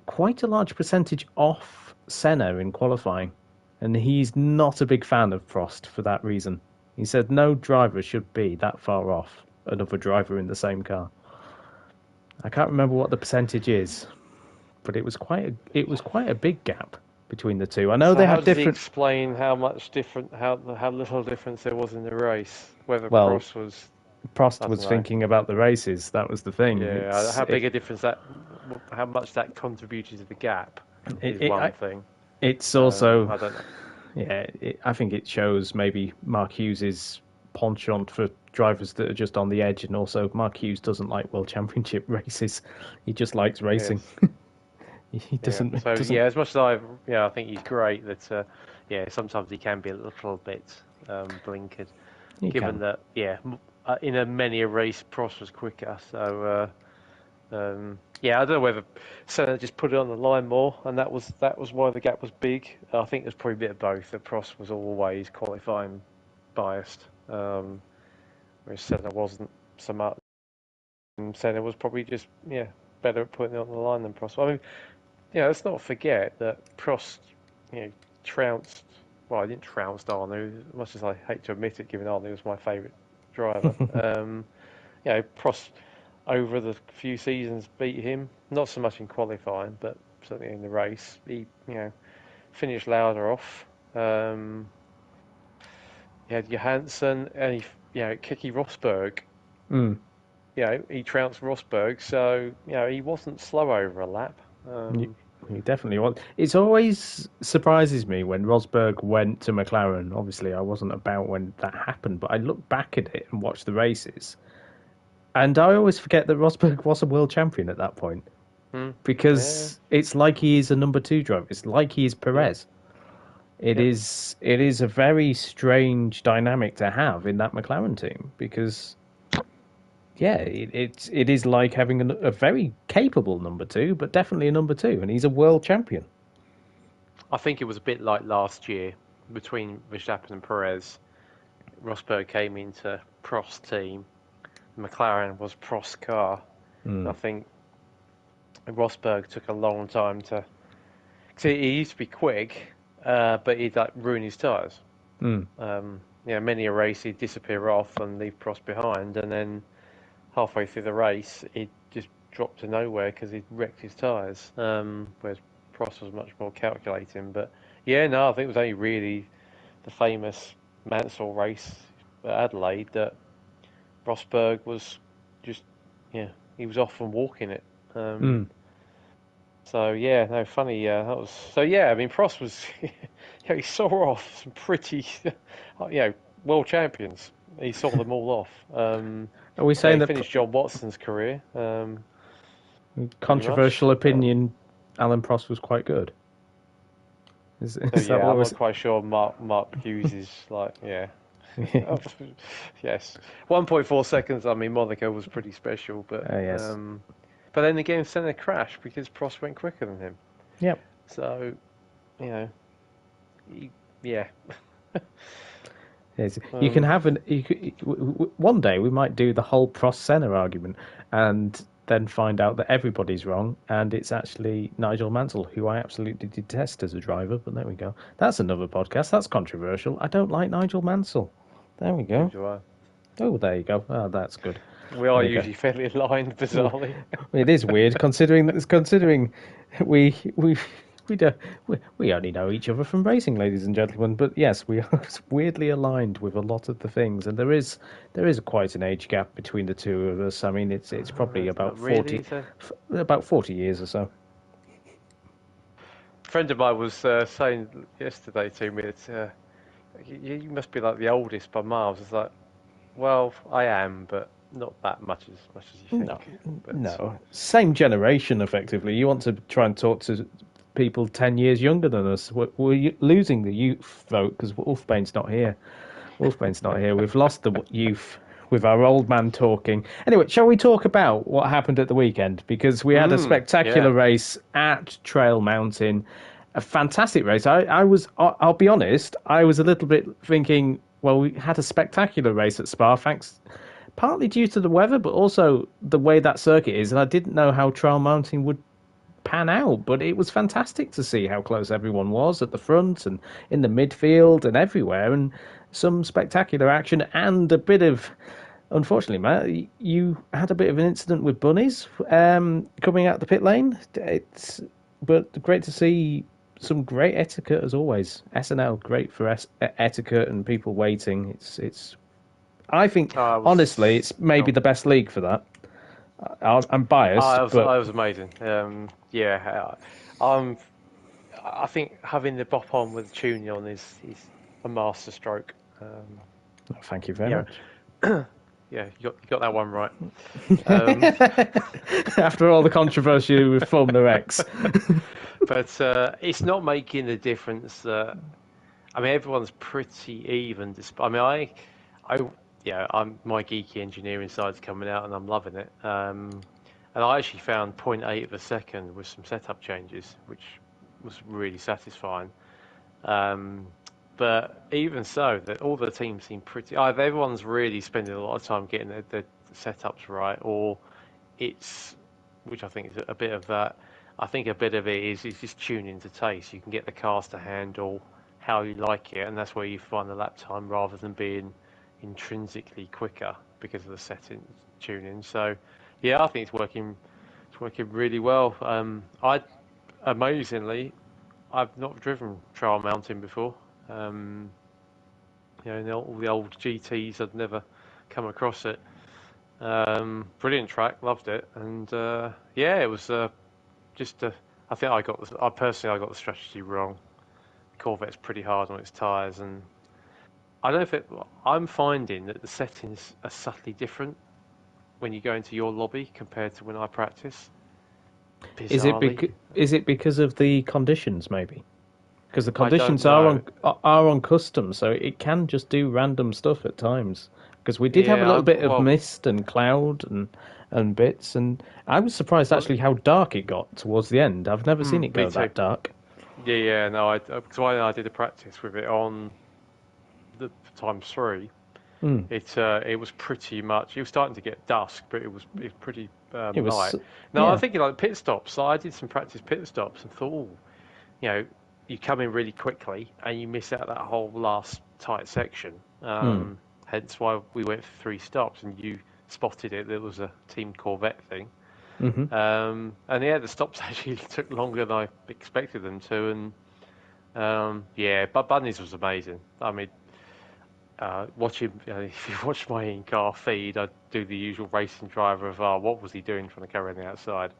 quite a large percentage off Senna in qualifying, and he's not a big fan of Prost for that reason. He said no driver should be that far off another driver in the same car. I can't remember what the percentage is, but it was quite a big gap between the two. I know So they how had does he different. explain how little difference there was in the race? Whether Well, Prost was, Prost I don't was know. thinking about the races. That was the thing. Yeah, how big a difference how much that contributed to the gap is one thing. It's also, I don't know. yeah. I think it shows maybe Mark Hughes's penchant for drivers that are just on the edge, and also Mark Hughes doesn't like World Championship races. He just likes racing. Yes. He doesn't. So doesn't... yeah, as much as I think he's great. That sometimes he can be a little bit blinkered, He given can. that in many a race Prost was quicker. So I don't know whether Senna just put it on the line more, and that was why the gap was big. I think there's probably a bit of both. That Prost was always qualifying biased, whereas Senna wasn't so much. And Senna was probably just better at putting it on the line than Prost. I mean, let's not forget that Prost, trounced. Well, I didn't trounce Arnoux, as much as I hate to admit it, given Arnoux was my favourite driver. Prost over the few seasons beat him, not so much in qualifying, but certainly in the race. He, finished Lauda off. He had Johansson and Keke Rosberg. Mm. He trounced Rosberg, so he wasn't slow over a lap. He definitely was. It always surprises me when Rosberg went to McLaren. Obviously, I wasn't about when that happened, but I look back at it and watch the races, and I always forget that Rosberg was a world champion at that point because it's like he is a number 2 driver. It's like he is Perez. It is a very strange dynamic to have in that McLaren team because. Yeah, it is like having a very capable number 2, but definitely a number 2, and he's a world champion. I think it was a bit like last year between Verstappen and Perez. Rosberg came into Prost's team. McLaren was Prost's car. I think Rosberg took a long time to. See, he used to be quick, but he'd ruin his tyres. Many a race he'd disappear off and leave Prost behind, and then halfway through the race, he just dropped to nowhere because he'd wrecked his tyres. Whereas Prost was much more calculating. But I think it was only really the famous Mansell race at Adelaide that Rosberg was just, he was off and walking it. So funny. That was so. I mean, Prost was, he saw off some pretty, world champions. He saw them all off. Are we saying he that finished John Watson's career? Controversial opinion, Alan Prost was quite good. Is that what I'm not quite sure. Mark Hughes is yes, 1.4 seconds. I mean, Monaco was pretty special, but yes. But then again, Senna crashed because Prost went quicker than him. Yep. So, You can have one day we might do the whole Prost Senna argument and then find out that everybody's wrong and it's actually Nigel Mansell, who I absolutely detest as a driver. But there we go. That's another podcast. That's controversial. I don't like Nigel Mansell. There we go. do I? Oh, there you go. Oh, that's good. We are There you go. usually fairly aligned, bizarrely. It is weird considering we we we don't we only know each other from racing, ladies and gentlemen. But yes, we are weirdly aligned with a lot of the things, and there is quite an age gap between the two of us. I mean, it's probably about Really? 40 about 40 years or so. A friend of mine was saying yesterday to me that you must be like the oldest by miles. It's like, well, I am, but not that much as you think. No, But no, same generation effectively. You want to try and talk to people 10 years younger than us. We're losing the youth vote because Wolfbane's not here. Wolfbane's not here. We've lost the youth with our old man talking. Anyway, shall we talk about what happened at the weekend? Because we had a spectacular race at Trail Mountain. A fantastic race. I'll be honest, I was a little bit thinking, well, we had a spectacular race at Spa, thanks partly due to the weather, but also the way that circuit is. And I didn't know how Trail Mountain would pan out, but it was fantastic to see how close everyone was at the front and in the midfield and everywhere, and some spectacular action and a bit of, unfortunately, Matt, you had a bit of an incident with bunnies coming out the pit lane. But great to see some great etiquette as always. SNL great for etiquette and people waiting. It's I think honestly it's maybe the best league for that. I'm biased, but I was amazing. I think having the bop on with the tuning on is a master stroke. Thank you very much. Yeah, you got that one right. After all the controversy with Formula X. But it's not making the difference. I mean, everyone's pretty even. I'm my geeky engineering side's coming out, and I'm loving it. And I actually found 0.8 of a second with some setup changes, which was really satisfying. But even so, all the teams seem pretty. Either everyone's really spending a lot of time getting the setups right, or which I think is a bit of that. I think a bit of it is just tuning to taste. You can get the cars to handle how you like it, and that's where you find the lap time rather than being intrinsically quicker because of the setting tuning. So, yeah, I think it's working really well. Amazingly, I've not driven Trail Mountain before. All the old GTs, I'd never come across it. Brilliant track, loved it, and it was I think I got the strategy wrong. Corvette's pretty hard on its tyres, and I don't know if I'm finding that the settings are subtly different when you go into your lobby compared to when I practice. Bizarrely. Is it because of the conditions, maybe? Because the conditions are on custom, so it can just do random stuff at times. Because we did have a little bit of mist and cloud and bits, and I was surprised actually how dark it got towards the end. I've never seen it go that dark. Yeah, no, because I did a practice with it on the ×3. It was pretty much. It was starting to get dusk, but it was pretty light. No, I'm thinking like pit stops. So I did some practice pit stops and thought, you come in really quickly and you miss out that whole last tight section. Hence why we went for 3 stops, and you spotted it. There was a Team Corvette thing. And the stops actually took longer than I expected them to, and but Bunnies was amazing. I mean, watching if you watch my in-car feed, I do the usual racing driver of what was he doing trying to go around the outside.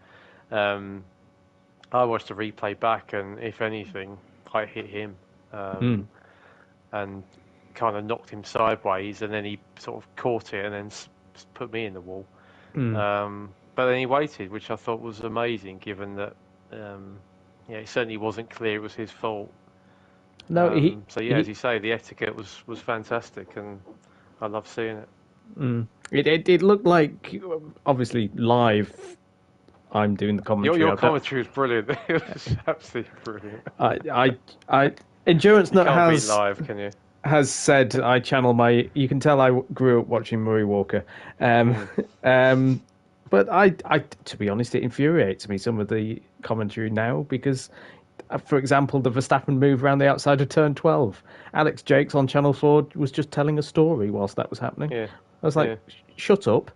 I watched the replay back, and if anything, I hit him and kind of knocked him sideways, and then he sort of caught it and then put me in the wall. But then he waited, which I thought was amazing, given that it certainly wasn't clear it was his fault. No, as you say, the etiquette was fantastic, and I love seeing it. It looked like, obviously live, I'm doing the commentary. Your commentary was brilliant. It was absolutely brilliant. Endurance Nut can't be live, can you? Has said I channel my. You can tell I grew up watching Murray Walker, but I, to be honest, it infuriates me, some of the commentary now, because, for example, the Verstappen move around the outside of turn 12. Alex Jakes on Channel 4 was just telling a story whilst that was happening. I was like, shut up.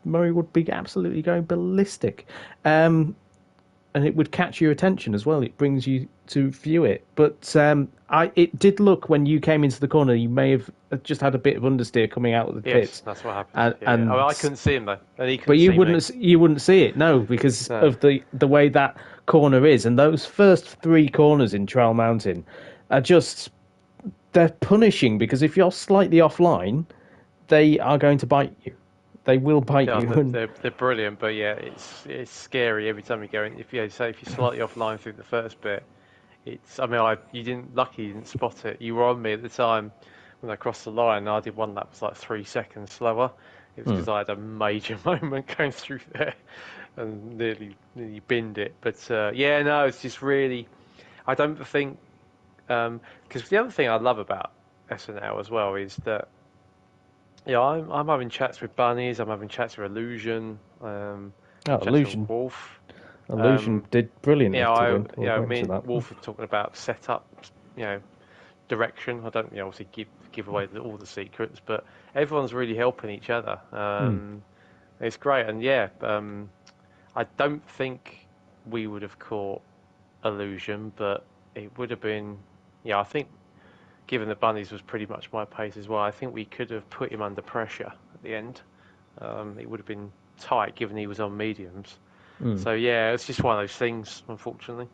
Murray would be absolutely going ballistic. And it would catch your attention as well. It brings you to view it. But it did look when you came into the corner, you may have just had a bit of understeer coming out of the pits. Yes, that's what happened. And I couldn't see him though, and he couldn't but you see wouldn't me. you wouldn't see it, no, because of the way that corner is, and those first three corners in Trial Mountain are just they're punishing, because if you're slightly offline, they are going to bite you. They will bite you. They're brilliant, but yeah, it's scary every time you go in. If you're slightly offline through the first bit, you didn't spot it. You were on me at the time when I crossed the line. I did one that was like 3 seconds slower. It was because I had a major moment going through there and nearly binned it. But yeah, no, it's just really. I don't think because the other thing I love about SNL as well is that. Yeah, I'm having chats with Bunnies. I'm having chats with Illusion. Illusion. With Wolf. Illusion did brilliantly to win. Me and Wolf are talking about setup, direction. I don't, obviously give away all the secrets, but everyone's really helping each other. It's great, and I don't think we would have caught Illusion, but it would have been. I think. Given that Bunnies was pretty much my pace as well, I think we could have put him under pressure at the end. It would have been tight, given he was on mediums. So yeah, it's just one of those things, unfortunately.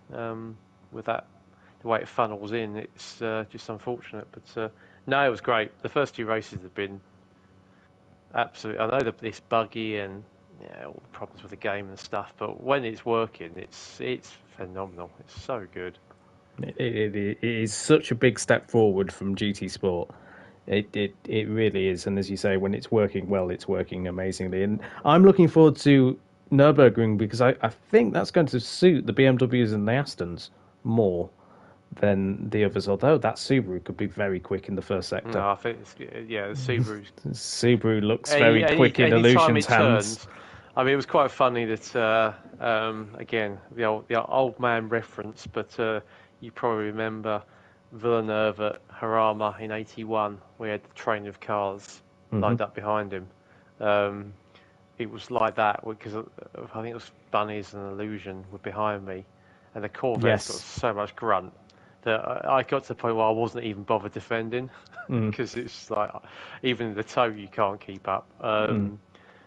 With that, the way it funnels in, it's just unfortunate. But no, it was great. The first two races have been absolutely. I know that it's buggy and all the problems with the game and stuff, but when it's working, it's phenomenal. It's so good. It is such a big step forward from GT Sport. It really is, and as you say, when it's working well, it's working amazingly. And I'm looking forward to Nürburgring, because I think that's going to suit the BMWs and the Astons more than the others. Although that Subaru could be very quick in the first sector. No, I think the Subaru. Subaru looks very quick in Illusion's hands. I mean, it was quite funny that again the old man reference, but. You probably remember Villeneuve at Harama in '81. We had the train of cars lined up behind him. It was like that because I think it was Bunnies and Illusion were behind me, and the Corvette's got so much grunt that I got to the point where I wasn't even bothered defending because it's like even the tow you can't keep up.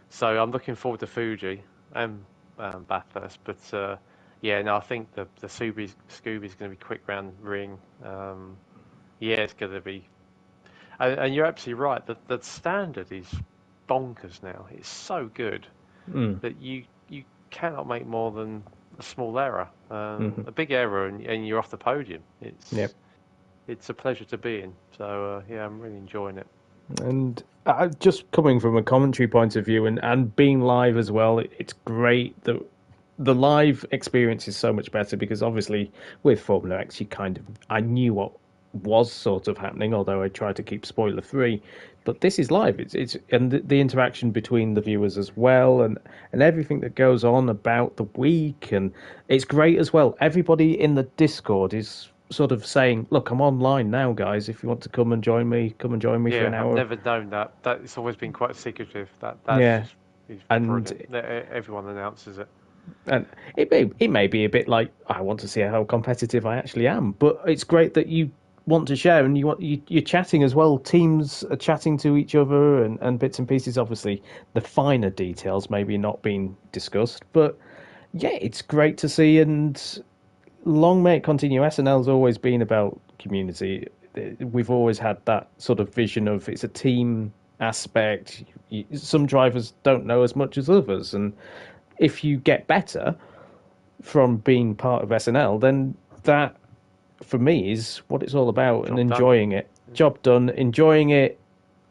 So I'm looking forward to Fuji and Bathurst, but. I think the Scooby's going to be quick round ring. It's going to be, and you're absolutely right. The standard is bonkers now. It's so good that you cannot make more than a small error, a big error, and you're off the podium. It's a pleasure to be in. So I'm really enjoying it. And just coming from a commentary point of view and being live as well, it's great that. The live experience is so much better because obviously with Formula X, I knew what was sort of happening, although I tried to keep spoiler free. But this is live. It's and the interaction between the viewers as well, and everything that goes on about the week, and it's great as well. Everybody in the Discord is sort of saying, "Look, I'm online now, guys. If you want to come and join me for an hour." I've never known that. It's always been quite secretive. That's everyone announces it. And it may be a bit like, I want to see how competitive I actually am, but it's great that you want to share and you're chatting as well. Teams are chatting to each other and bits and pieces. Obviously, the finer details maybe not being discussed, but yeah, it's great to see, and long may it continue. SNL's always been about community. We've always had that sort of vision of it's a team aspect. Some drivers don't know as much as others, and if you get better from being part of SNL, then that, for me, is what it's all about. Job and enjoying done. It. Job done, enjoying it,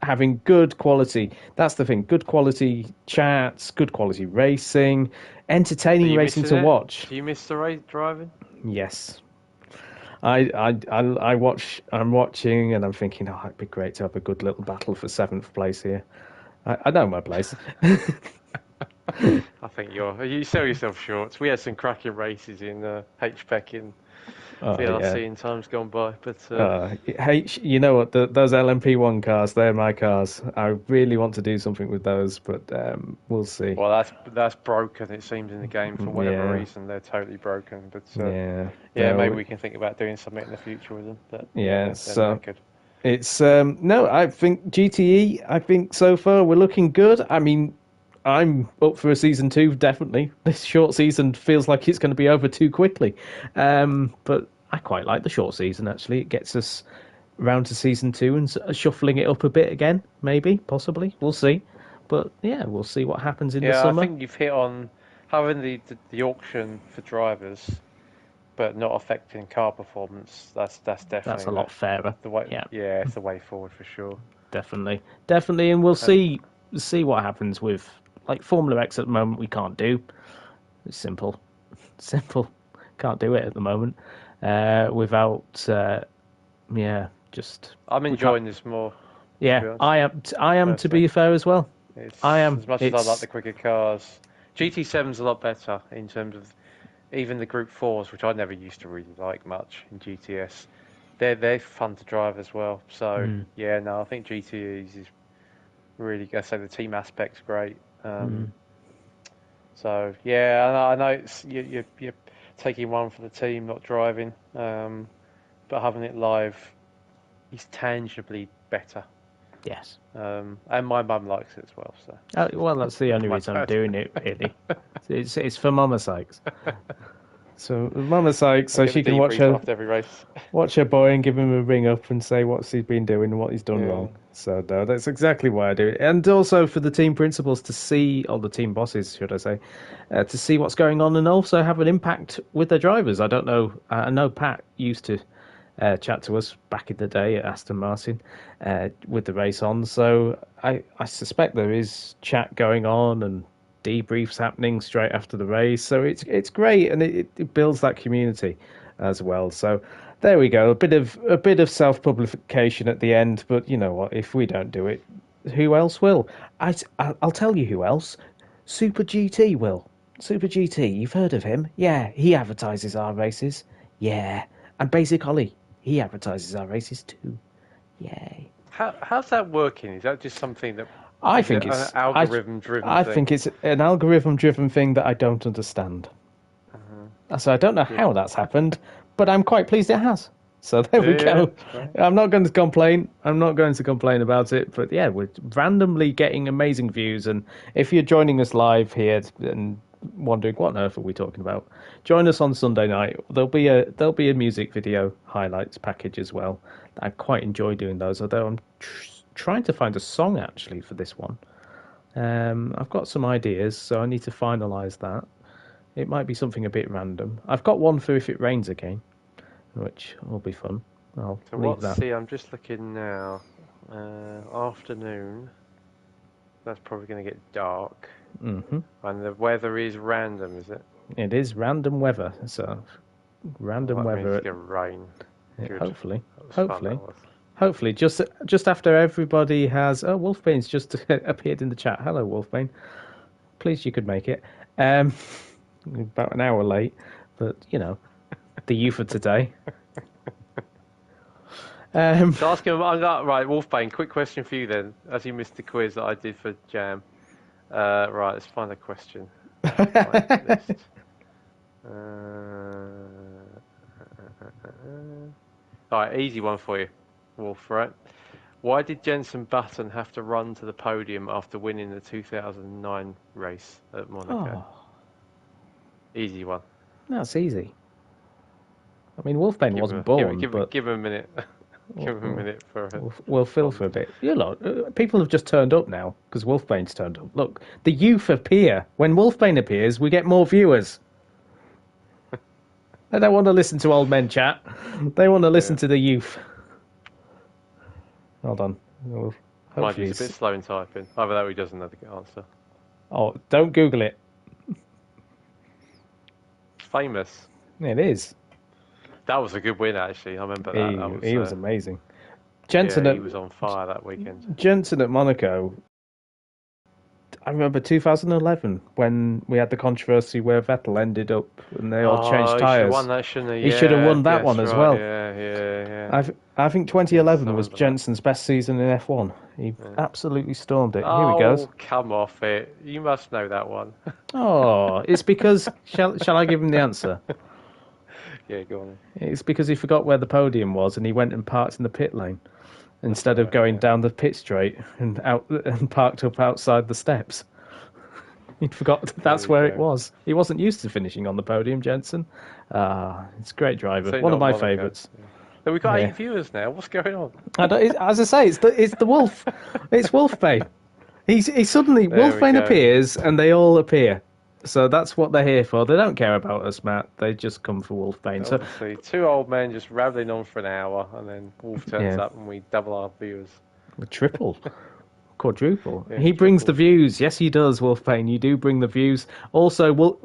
having good quality. That's the thing. Good quality chats, good quality racing, entertaining racing to watch. Do you miss the race driving? Yes. I watch. I'm watching, and I'm thinking, oh, it'd be great to have a good little battle for 7th place here. I know my place. I think you sell yourself short. We had some cracking races in HPEC Oh, VRC yeah. in times gone by. But Hey, you know what? Those LMP1 cars, they're my cars. I really want to do something with those, but we'll see. well, that's broken. It seems in the game for whatever Yeah, reason they're totally broken. But yeah. yeah, maybe we can think about doing something in the future with them. But yeah, Yeah, they're so knackered. it's no, I think GTE, I think so far we're looking good. I mean, I'm up for a season 2, definitely. This short season feels like it's going to be over too quickly. But I quite like the short season, actually. It gets us round to season 2 and shuffling it up a bit again, maybe, possibly. We'll see. But yeah, we'll see what happens in the Yeah, I summer. think you've hit on having the auction for drivers, but not affecting car performance. That's That's a definitely lot fairer. the way. Yeah, Yeah, it's the way forward for sure. definitely. Definitely, and we'll And see what happens with like Formula X at the moment we can't do. It's simple. Simple. Can't do it at the moment without. Yeah, just I'm we can't. enjoying this more. To Yeah, be honest, I am. I am to personally, be fair as well. I it's am. as much as I like It's the quicker cars. GT7's a lot better in terms of even the Group 4s, which I never used to really like much in GTS. They're fun to drive as well. So mm, yeah, no, I think GTEs is really good. So the team aspect's great. mm, So yeah, I know it's you're taking one for the team, not driving, but having it live is tangibly better. yes. And my mum likes it as well. So Well, that's the only my reason I'm dad. doing it. Really, it's for Mama Sykes. So Mama Sykes, I so get the she can debrief after every race. watch her boy and give him a ring up and say what he's been doing and what he's done Yeah, wrong. So no, that's exactly why I do it. And also for the team principals to see, or the team bosses, should I say, to see what's going on and also have an impact with their drivers. I don't know. I know Pat used to chat to us back in the day at Aston Martin with the race on. So I suspect there is chat going on and debriefs happening straight after the race. So it's great and it builds that community as well. So there we go. A bit of self publication at the end. But you know what? If we don't do it, who else will? I'll tell you who else. Super GT will. Super GT, you've heard of him? Yeah, he advertises our races. Yeah. And Basic Ollie, he advertises our races too. Yay. how's that working? Is that just something that I is it think an it's algorithm driven I thing? think it's an algorithm driven thing that I don't understand. So I don't know Yeah, how that's happened, but I'm quite pleased it has. So there we yeah, go. that's great. I'm not going to complain. I'm not going to complain about it. But yeah, we're randomly getting amazing views. And if you're joining us live here and wondering what on earth are we talking about, join us on Sunday night. There'll be a music video highlights package as well. I quite enjoy doing those. Although I'm trying to find a song actually for this one. I've got some ideas, so I need to finalise that. It might be something a bit random. I've got one for If It Rains Again, which will be fun. I'll So leave what's that. see? I'm just looking now. Afternoon. That's probably going to get dark. hmm And the weather is random, is it? It is random weather, so Well, random that means weather. it's going to rain. Good. Hopefully, That was fun, that hopefully, was. hopefully. Just after everybody has. Oh, Wolfbane's just appeared in the chat. Hello, Wolfbane. Pleased you could make it. Um, about an hour late, but you know, the youth of today. So ask him, right, Wolfbane, quick question for you then, as you missed the quiz that I did for Jam. Right, let's find a question. Right, list. Alright, easy one for you, Wolf, right? Why did Jenson Button have to run to the podium after winning the 2009 race at Monaco? Oh, Easy one. that's easy. I mean, Wolfbane wasn't born, but Give him a minute. Give him a minute for we'll fill for a bit. You lot, people have just turned up now because Wolfbane's turned up. Look, the youth appear. When Wolfbane appears, we get more viewers. They don't want to listen to old men chat. They want to listen Yeah. to the youth. Hold on. Well, Mind you, hopefully he's a bit slow in typing. Either that or he doesn't know the answer. Oh, don't Google it. Famous. It is. That was a good win, actually. I remember that. He was amazing. Yeah, he was on fire that weekend. Jensen at Monaco. I remember 2011 when we had the controversy where Vettel ended up and they all changed He should have tyres. won that, shouldn't he? He should have won that yes, one as right, well. Yeah. I think Yes, 2011 I was remember that. Jensen's best season in F1. He absolutely stormed it. Here he goes. Oh, come off it. You must know that one. Oh, it's because... shall I give him the answer? Yeah, go on. It's because he forgot where the podium was and he went and parked in the pit lane instead of going down the pit straight and parked up outside the steps. He'd forgot that's where it was. He wasn't used to finishing on the podium, Jensen. It's a great driver. So One of not my Monaco. favourites. So we've got Yeah. 8 viewers now. What's going on? As I say, it's the wolf. It's Wolfbane. He suddenly There we Wolfbane go. appears and they all appear. So that's what they're here for. They don't care about us, Matt. They just come for Wolfbane. So Obviously, 2 old men just rambling on for an hour, and then Wolf turns Yeah. up and we double our viewers. triple, quadruple. Yeah, He brings the triple. views. Yes, he does, Wolfbane. You do bring the views. Also,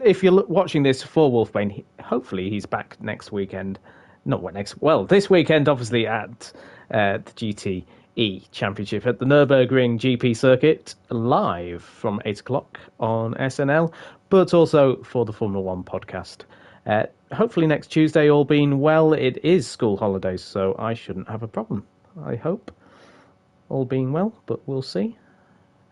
if you're watching this for Wolfbane, hopefully he's back next weekend. Not what next. Well, this weekend, obviously at the GTE Championship at the Nürburgring GP circuit, live from 8 o'clock on SNL, but also for the Formula One podcast. Hopefully next Tuesday, all being well. It is school holidays, so I shouldn't have a problem. I hope. All being well, but we'll see.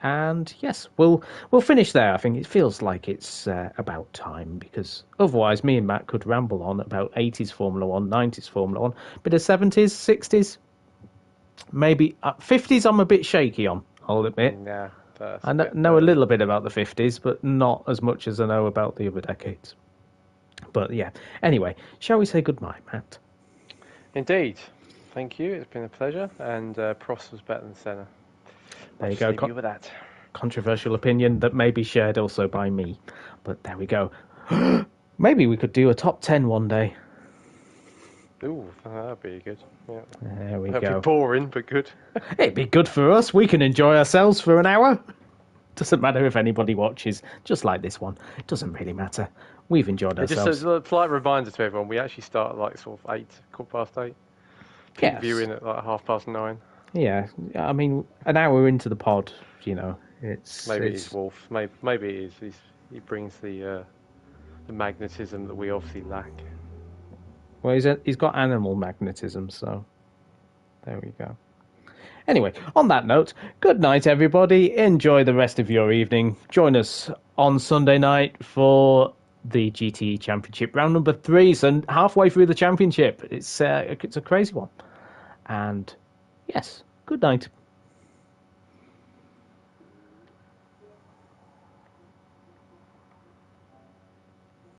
And yes, we'll finish there. I think it feels like it's about time, because otherwise me and Matt could ramble on about 80s Formula 1, 90s Formula 1, bit of 70s, 60s, maybe 50s I'm a bit shaky on, I'll admit. Yeah, I know a little bit about the 50s, but not as much as I know about the other decades. But yeah, anyway, shall we say goodbye, Matt? Indeed. Thank you. It's been a pleasure. And Prost was better than Senna. There you I'll go. just leave you with that. Controversial opinion that may be shared also by me. But there we go. Maybe we could do a top 10 one day. Ooh, that'd be good. Yeah. There we That'd go. be boring, but good. It'd be good for us. We can enjoy ourselves for an hour. Doesn't matter if anybody watches, just like this one. It doesn't really matter. We've enjoyed Just ourselves. a polite reminder to everyone, we actually start at like sort of 8, 8:15. Peak Yes. viewing at like 9:30. Yeah, I mean, an hour into the pod, you know, it's... Maybe it's, it is Wolf. Maybe it is. He brings the magnetism that we obviously lack. Well, he's got animal magnetism, so there we go. Anyway, on that note, good night, everybody. Enjoy the rest of your evening. Join us on Sunday night for the GTE Championship, round number 3. So halfway through the championship. It's a crazy one. And yes, good night.